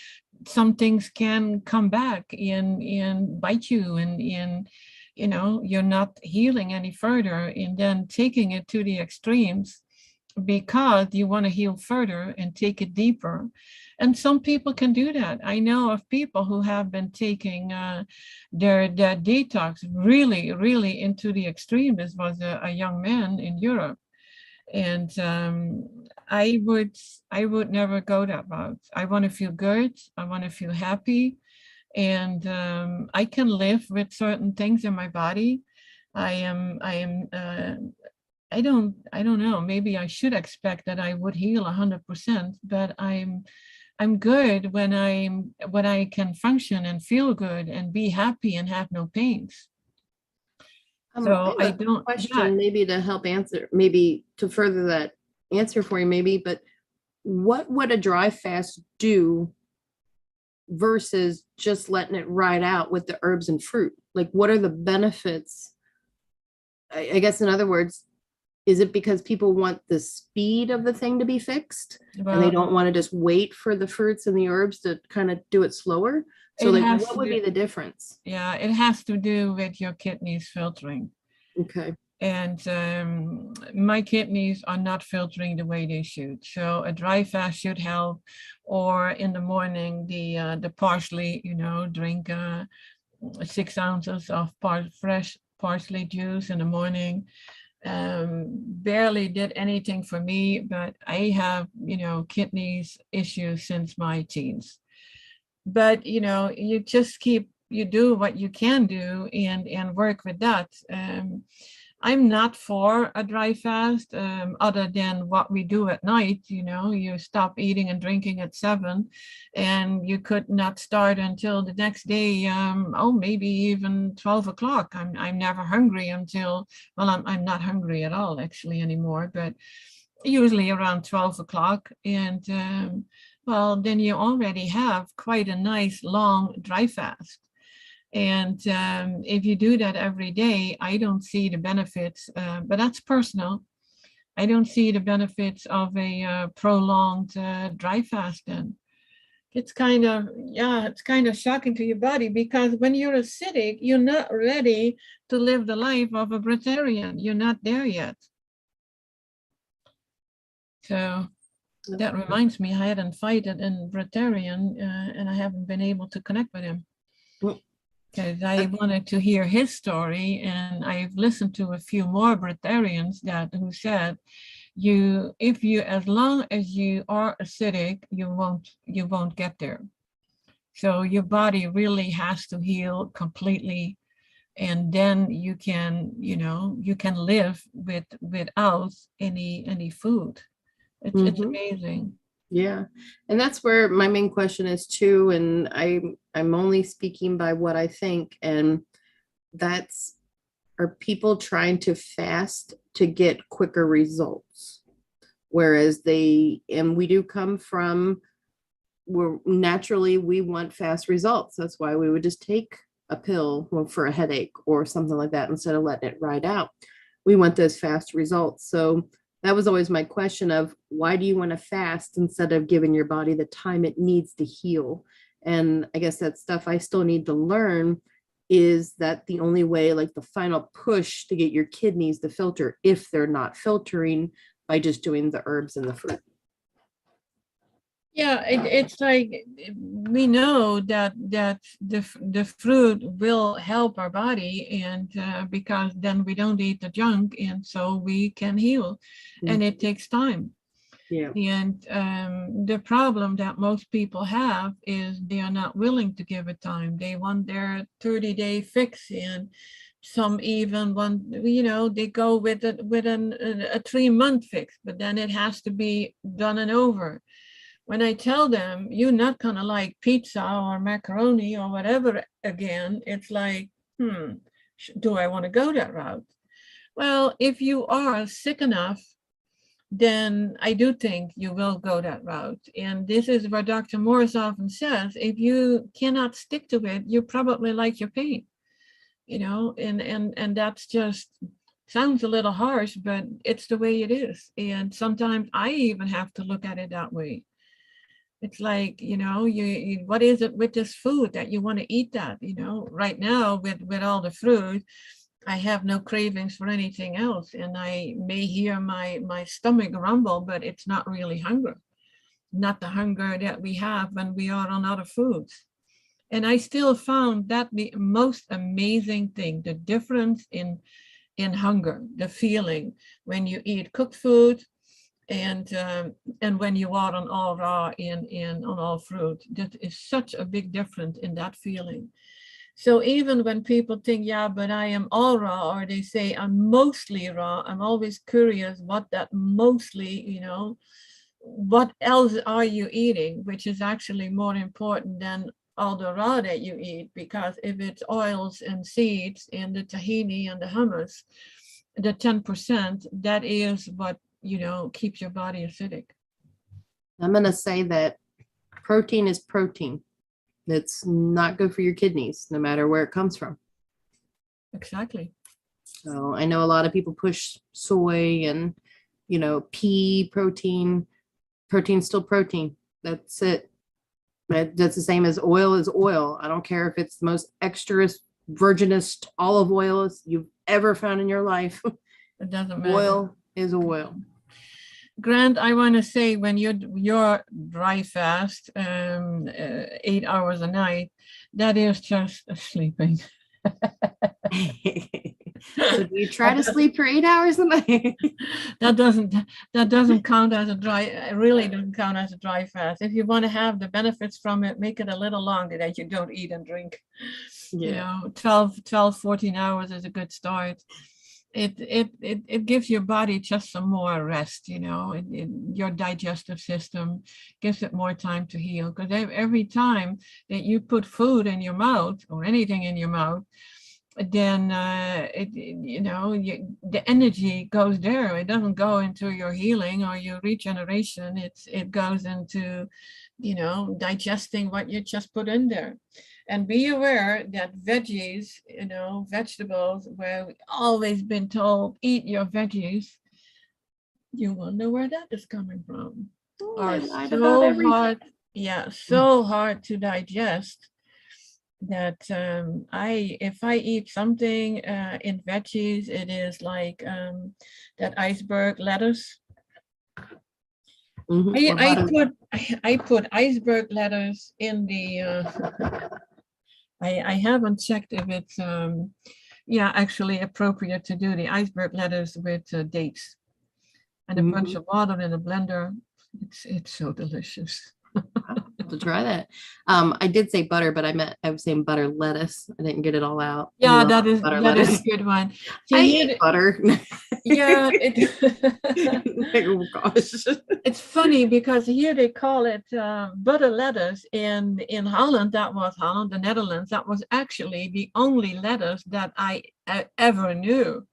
some things can come back and bite you, and you're not healing any further, and then taking it to the extremes because you want to heal further and take it deeper. And some people can do that. I know of people who have been taking their detox really, really into the extreme. This was a young man in Europe. And I would never go that route. I want to feel good. I want to feel happy. And I can live with certain things in my body. I don't know, maybe I should expect that I would heal 100%, but I'm good when I can function and feel good and be happy and have no pains. So I I have a don't, yeah, question maybe to help answer, maybe to further that answer for you, maybe, but what would a dry fast do versus just letting it ride out with the herbs and fruit? Like, what are the benefits? I guess, in other words, is it because people want the speed of the thing to be fixed and they well, don't want to just wait for the fruits and the herbs to kind of do it slower? So it like, has what to would be do, the difference? yeah, it has to do with your kidneys filtering. Okay. And my kidneys are not filtering the way they should. So a dry fast should help. Or in the morning, the parsley, drink 6 ounces of fresh parsley juice in the morning. Barely did anything for me, but I have, kidneys issues since my teens. But, you just you do what you can do and work with that. I'm not for a dry fast, other than what we do at night. You stop eating and drinking at 7, and you could not start until the next day. Maybe even 12 o'clock. I'm never hungry until, well, I'm not hungry at all actually anymore, but usually around 12 o'clock. And well, then you already have quite a nice long dry fast. And if you do that every day, I don't see the benefits, but that's personal. I don't see the benefits of a prolonged dry fast then. It's kind of shocking to your body, because when you're acidic, you're not ready to live the life of a breatharian. You're not there yet. So that reminds me, I had invited in breatharian, and I haven't been able to connect with him, because I wanted to hear his story. And I've listened to a few more breatharians who said, as long as you are acidic, you won't get there. So your body really has to heal completely, and then you can live without any food. It's amazing. Yeah. And that's where my main question is too. And I'm only speaking by what I think. And that's, are people trying to fast to get quicker results? Whereas we do come from, we're naturally, we want fast results. That's why we would just take a pill for a headache or something like that instead of letting it ride out. We want those fast results. So that was always my question of, why do you want to fast instead of giving your body the time it needs to heal? And I guess that's stuff I still need to learn. Is that the only way, like the final push to get your kidneys to filter, if they're not filtering, by just doing the herbs and the fruit? Yeah, it's like we know that the fruit will help our body, and because then we don't eat the junk, and so we can heal, and it takes time. Yeah. And the problem that most people have is they are not willing to give it time. They want their 30-day fix, and some even want, they go with a 3-month fix, but then it has to be done and over. When I tell them you're not gonna like pizza or macaroni or whatever again, it's like, do I want to go that route? Well, if you are sick enough, then I do think you will go that route. And this is what Dr. Morse often says: if you cannot stick to it, you probably like your pain, and that's just sounds a little harsh, but it's the way it is. And sometimes I even have to look at it that way. It's like, you what is it with this food that you want to eat that, right now with all the fruit, I have no cravings for anything else. And I may hear my stomach rumble, but it's not really hunger, not the hunger that we have when we are on other foods. And I still found that the most amazing thing, the difference in hunger, the feeling when you eat cooked food and when you are on all raw and on all fruit. That is such a big difference in that feeling. So even when people think, yeah, but I am all raw, or they say I'm mostly raw, I'm always curious what that mostly, what else are you eating, which is actually more important than all the raw that you eat. Because if it's oils and seeds and the tahini and the hummus, the 10%, that is what, keeps your body acidic. I'm going to say that protein is protein. It's not good for your kidneys, no matter where it comes from. Exactly. So I know a lot of people push soy and, pea protein. Protein's still protein. That's it. That's the same as oil is oil. I don't care if it's the most extraest, virginest olive oil you've ever found in your life. It doesn't matter. Oil is oil. Grant, I want to say, when you're dry fast, 8 hours a night, that is just sleeping. So do you try to sleep for 8 hours a night? That doesn't count as a dry. It really doesn't count as a dry fast. If you want to have the benefits from it, make it a little longer, that you don't eat and drink. Yeah. 12, 14 hours is a good start. It gives your body just some more rest, your digestive system gives it more time to heal. Because every time that you put food in your mouth or anything in your mouth, then the energy goes there. It doesn't go into your healing or your regeneration. It goes into digesting what you just put in there. And be aware that veggies, vegetables, where we've always been told, eat your veggies, you wonder where that is coming from. Are so hard, so hard to digest that if I eat something in veggies, it is like that iceberg lettuce. I put iceberg lettuce in the I haven't checked if it's actually appropriate to do the iceberg lettuce with dates and a bunch of water in a blender. It's so delicious. To try that. I did say butter, but I was saying butter lettuce. I didn't get it all out. Yeah, that is a good one. I eat butter. Yeah. Oh gosh. It's funny because here they call it butter lettuce. In Holland, the Netherlands, that was actually the only lettuce that I ever knew.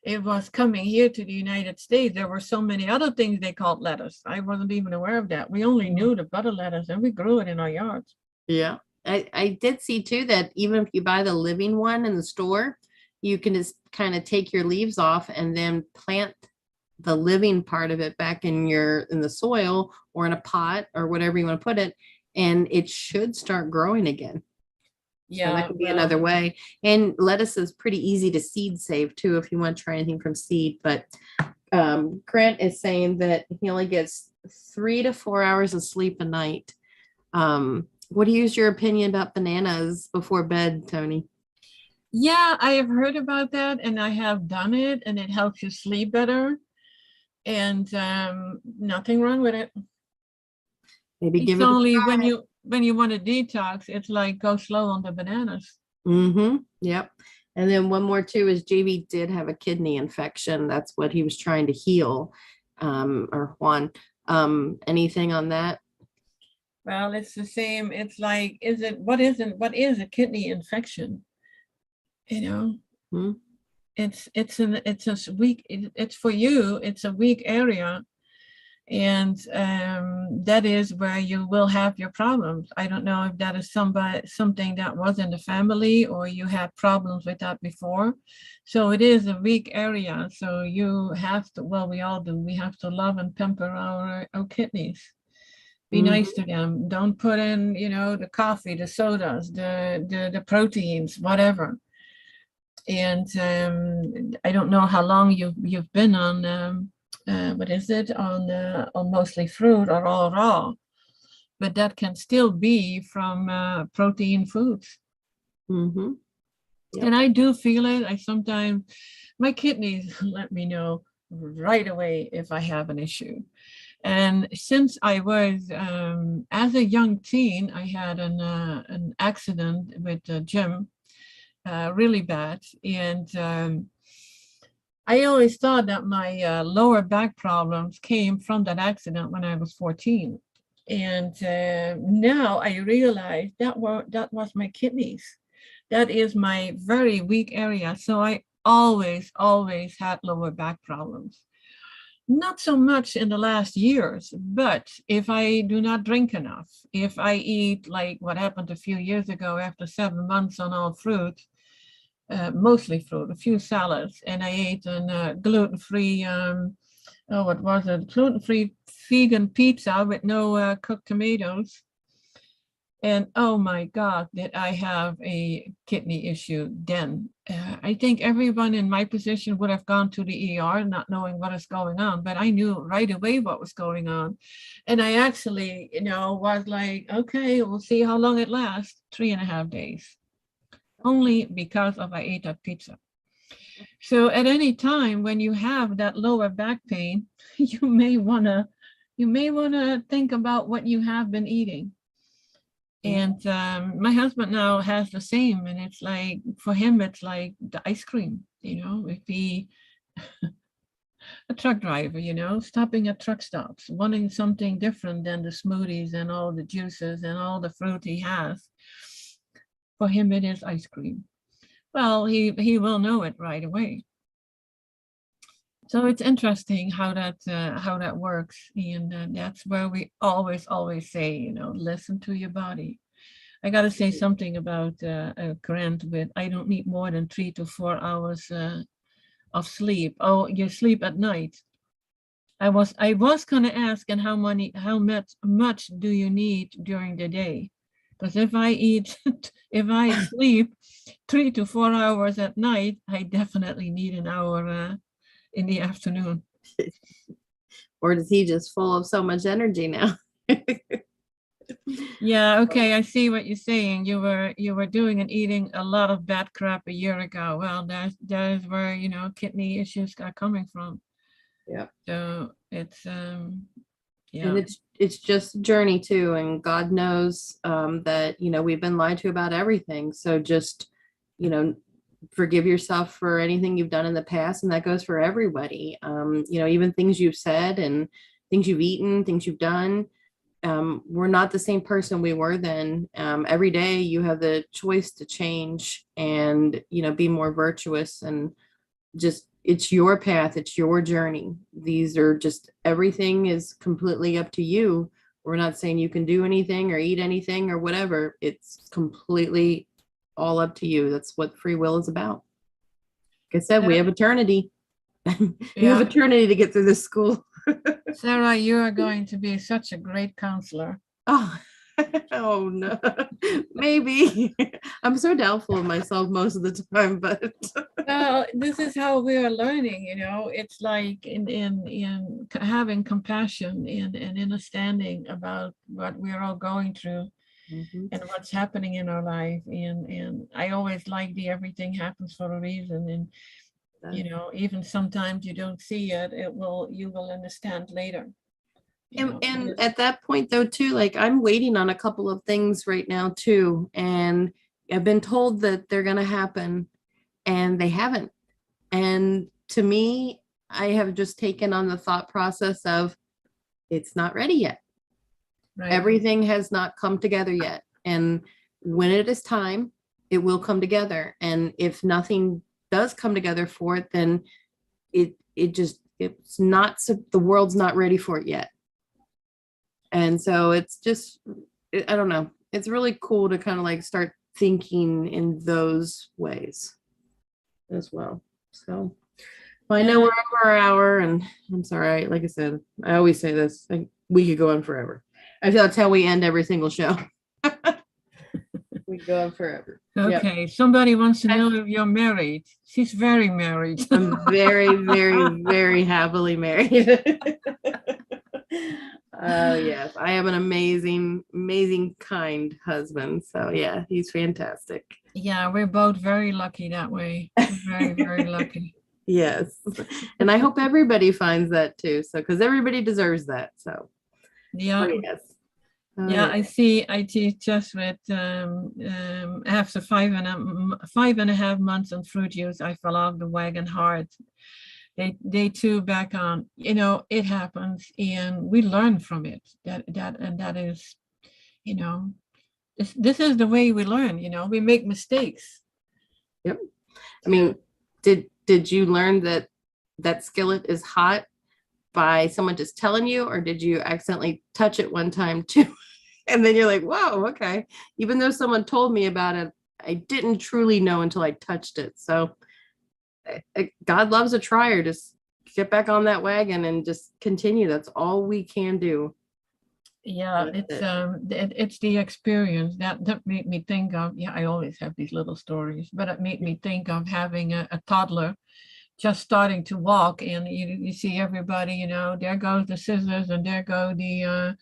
It was coming here to the United States. There were so many other things they called lettuce. I wasn't even aware of that. We only knew the butter lettuce, and we grew it in our yards. Yeah. I did see too that even if you buy the living one in the store, you can just kind of take your leaves off and then plant the living part of it back in the soil or in a pot or whatever you want to put it, and it should start growing again. Yeah, so that could be another way. And lettuce is pretty easy to seed save too if you want to try anything from seed. But Grant is saying that he only gets 3 to 4 hours of sleep a night. What is your opinion about bananas before bed, Toni? Yeah, I have heard about that and I have done it and it helps you sleep better. And nothing wrong with it. Maybe give It's it a only try. when you want to detox, it's like go slow on the bananas. Mm-hmm. Yep. And then one more too is JB did have a kidney infection. That's what he was trying to heal. Or Juan. Anything on that? Well, it's the same. It's like, what is a kidney infection? You know, Hmm? it's a weak, it's for you, it's a weak area. And that is where you will have your problems. I don't know if that is something that was in the family or you had problems with that before. So it is a weak area. So you have to, well, we all do, we have to love and pamper our kidneys. Be nice to them. Don't put in, the coffee, the sodas, the proteins, whatever. And I don't know how long you've been on what is it, on mostly fruit or all raw, but that can still be from protein foods. Mm-hmm. Yep. And I do feel it. I sometimes, my kidneys let me know right away if I have an issue. And since I was, as a young teen, I had an accident with the gym, really bad. And I always thought that my lower back problems came from that accident when I was 14. And now I realize that was my kidneys. That is my very weak area. So I always had lower back problems. Not so much in the last years, but if I do not drink enough, if I eat like what happened a few years ago after 7 months on all fruit, mostly fruit, a few salads, and I ate a gluten-free, what was it? Gluten-free vegan pizza with no cooked tomatoes. And oh my God, did I have a kidney issue then. I think everyone in my position would have gone to the ER not knowing what is going on, but I knew right away what was going on. And I actually, was like, okay, we'll see how long it lasts, 3.5 days. Only because I ate that pizza. So at any time when you have that lower back pain, you may wanna think about what you have been eating. And my husband now has the same, and it's like for him, it's like the ice cream. If he a truck driver, stopping at truck stops, wanting something different than the smoothies and all the juices and all the fruit he has. For him, it is ice cream. Well, he will know it right away. So it's interesting how that works, and that's where we always say, listen to your body. I got to say something about Grant with I don't need more than 3 to 4 hours of sleep. Oh, you sleep at night. I was gonna ask, and how much do you need during the day? Because if I sleep 3 to 4 hours at night, I definitely need an hour in the afternoon. Or is he just full of so much energy now? Yeah, okay, I see what you're saying. You were doing and eating a lot of bad crap a year ago. Well, that is where, kidney issues are coming from. Yeah. So it's yeah. And it's just a journey too, and God knows that we've been lied to about everything. So just forgive yourself for anything you've done in the past, and that goes for everybody. Even things you've said and things you've eaten, things you've done. We're not the same person we were then. Every day you have the choice to change and be more virtuous, and just it's your path, it's your journey. These are just, everything is completely up to you. We're not saying you can do anything or eat anything or whatever. It's completely all up to you. That's what free will is about. Like I said, we have eternity. You have eternity to get through this school. Sarah, you are going to be such a great counselor. Oh, oh no, maybe. I'm so doubtful of myself most of the time, but Well, this is how we are learning, it's like in having compassion and understanding about what we're all going through Mhm. and what's happening in our life. And I always like the everything happens for a reason. And, even sometimes you don't see it, you will understand later. And at that point though, too, like I'm waiting on a couple of things right now too. And I've been told that they're going to happen and they haven't. And to me, I have just taken on the thought process of it's not ready yet. Right. Everything has not come together yet. And when it is time, it will come together. And if nothing does come together for it, then it's not, the world's not ready for it yet. And so it's just, I don't know. It's really cool to kind of like start thinking in those ways as well. So I know we're over our hour, and I'm sorry. Like I said, I always say this, like, we could go on forever. I feel that's how we end every single show. We go on forever. Okay. Yep. Somebody wants to know if you're married. She's very married. I'm very, very, very happily married. Yes, I have an amazing, amazing, kind husband. So yeah, he's fantastic. Yeah, we're both very lucky that way. We're very, very lucky. Yes. And I hope everybody finds that too. So, because everybody deserves that. So, yeah. Yes. Yeah, I teach just with after 5.5 months on fruit juice, I fell off the wagon hard. They too back on, it happens and we learn from it. That is, this is the way we learn, we make mistakes. Yep. I mean, did you learn that skillet is hot by someone just telling you, or did you accidentally touch it one time too? And then you're like, whoa, okay. Even though someone told me about it, I didn't truly know until I touched it. So God loves a trier. Just get back on that wagon and just continue. That's all we can do. Yeah, it's the experience that made me think of, I always have these little stories, but it made me think of having a toddler just starting to walk, and you see everybody, there goes the scissors and there go the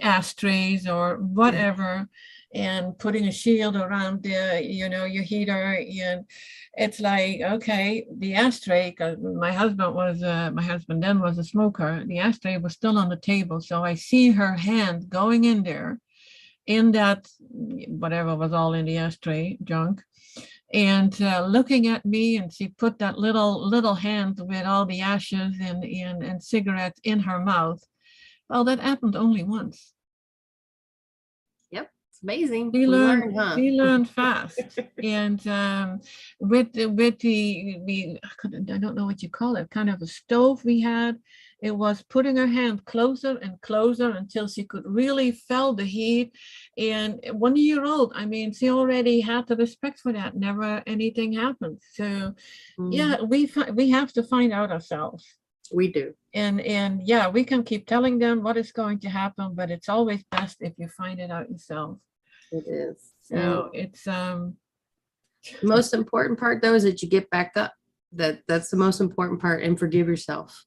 ashtrays or whatever, and putting a shield around your heater. And it's like, okay, the ashtray, because my husband then was a smoker, the ashtray was still on the table. So I see her hand going in there in that, whatever was all in the ashtray, junk, and looking at me, and she put that little hand with all the ashes and cigarettes in her mouth. Well, that happened only once. Yep, it's amazing. We learned fast. And with the I don't know what you call it, kind of a stove we had. It was putting her hand closer and closer until she could really feel the heat. And 1 year old, I mean, she already had the respect for that. Never anything happened. So yeah, we have to find out ourselves. We do. And yeah, we can keep telling them what is going to happen, but it's always best if you find it out yourself. It is. So it's the most important part though is that you get back up. That's the most important part, and forgive yourself.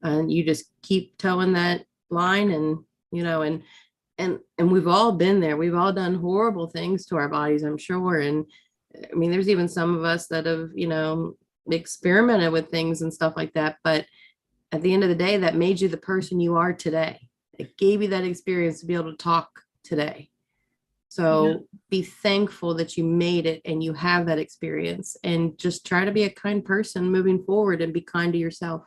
And you just keep towing that line, and and we've all been there. We've all done horrible things to our bodies, I'm sure. And I mean, there's even some of us that have, experimented with things and stuff like that. But at the end of the day, that made you the person you are today. It gave you that experience to be able to talk today. So be thankful that you made it and you have that experience, and just try to be a kind person moving forward and be kind to yourself.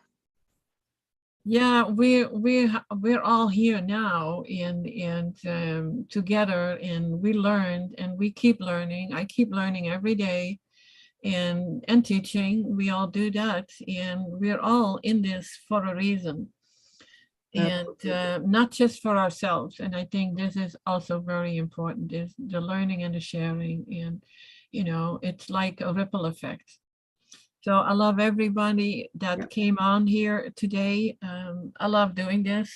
Yeah, we're all here now and together, and we learned and we keep learning. I keep learning every day and teaching. We all do that, and we're all in this for a reason. And not just for ourselves. And I think this is also very important, is the learning and the sharing. And, it's like a ripple effect. So I love everybody that came on here today. I love doing this.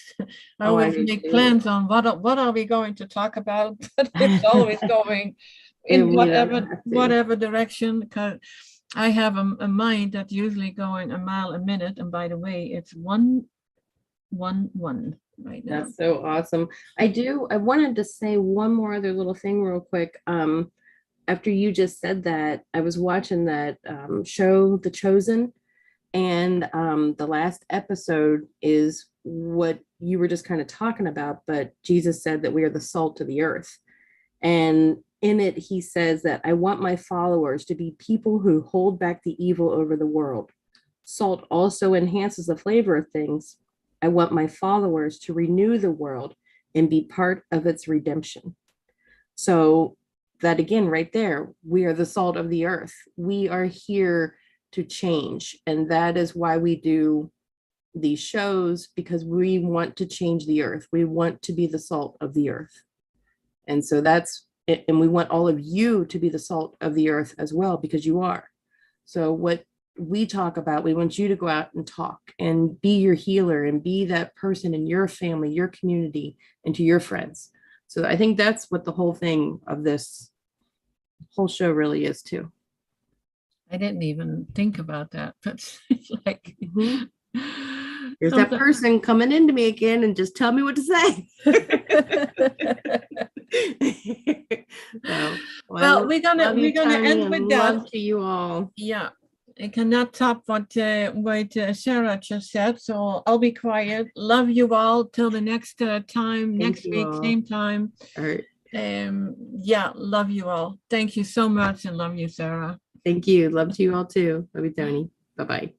I always make plans on what are we going to talk about, but it's always going in whatever direction. Because I have a mind that's usually going a mile a minute, and by the way, it's 111 right now. That's so awesome. I wanted to say one more other little thing real quick. After you just said that, I was watching that show, The Chosen, and the last episode is what you were just kind of talking about, but Jesus said that we are the salt of the earth. And in it, he says that I want my followers to be people who hold back the evil over the world. Salt also enhances the flavor of things. I want my followers to renew the world and be part of its redemption. So that again, right there, we are the salt of the earth. We are here to change. And that is why we do these shows, because we want to change the earth. We want to be the salt of the earth. And so that's it. And we want all of you to be the salt of the earth as well, because you are. So what we talk about, we want you to go out and talk and be your healer and be that person in your family, your community, and to your friends. So I think that's what the whole thing of this whole show really is too. I didn't even think about that, but it's like Here's that person coming into me again and just tell me what to say. So, well, we're gonna end with that. Love to you all. Yeah, I cannot top what Sarah just said, so I'll be quiet. Love you all till the next time, next week, same time. All right. Yeah, love you all. Thank you so much, and love you, Sarah. Thank you. Love to you all too. Love you, Toni. Bye-bye.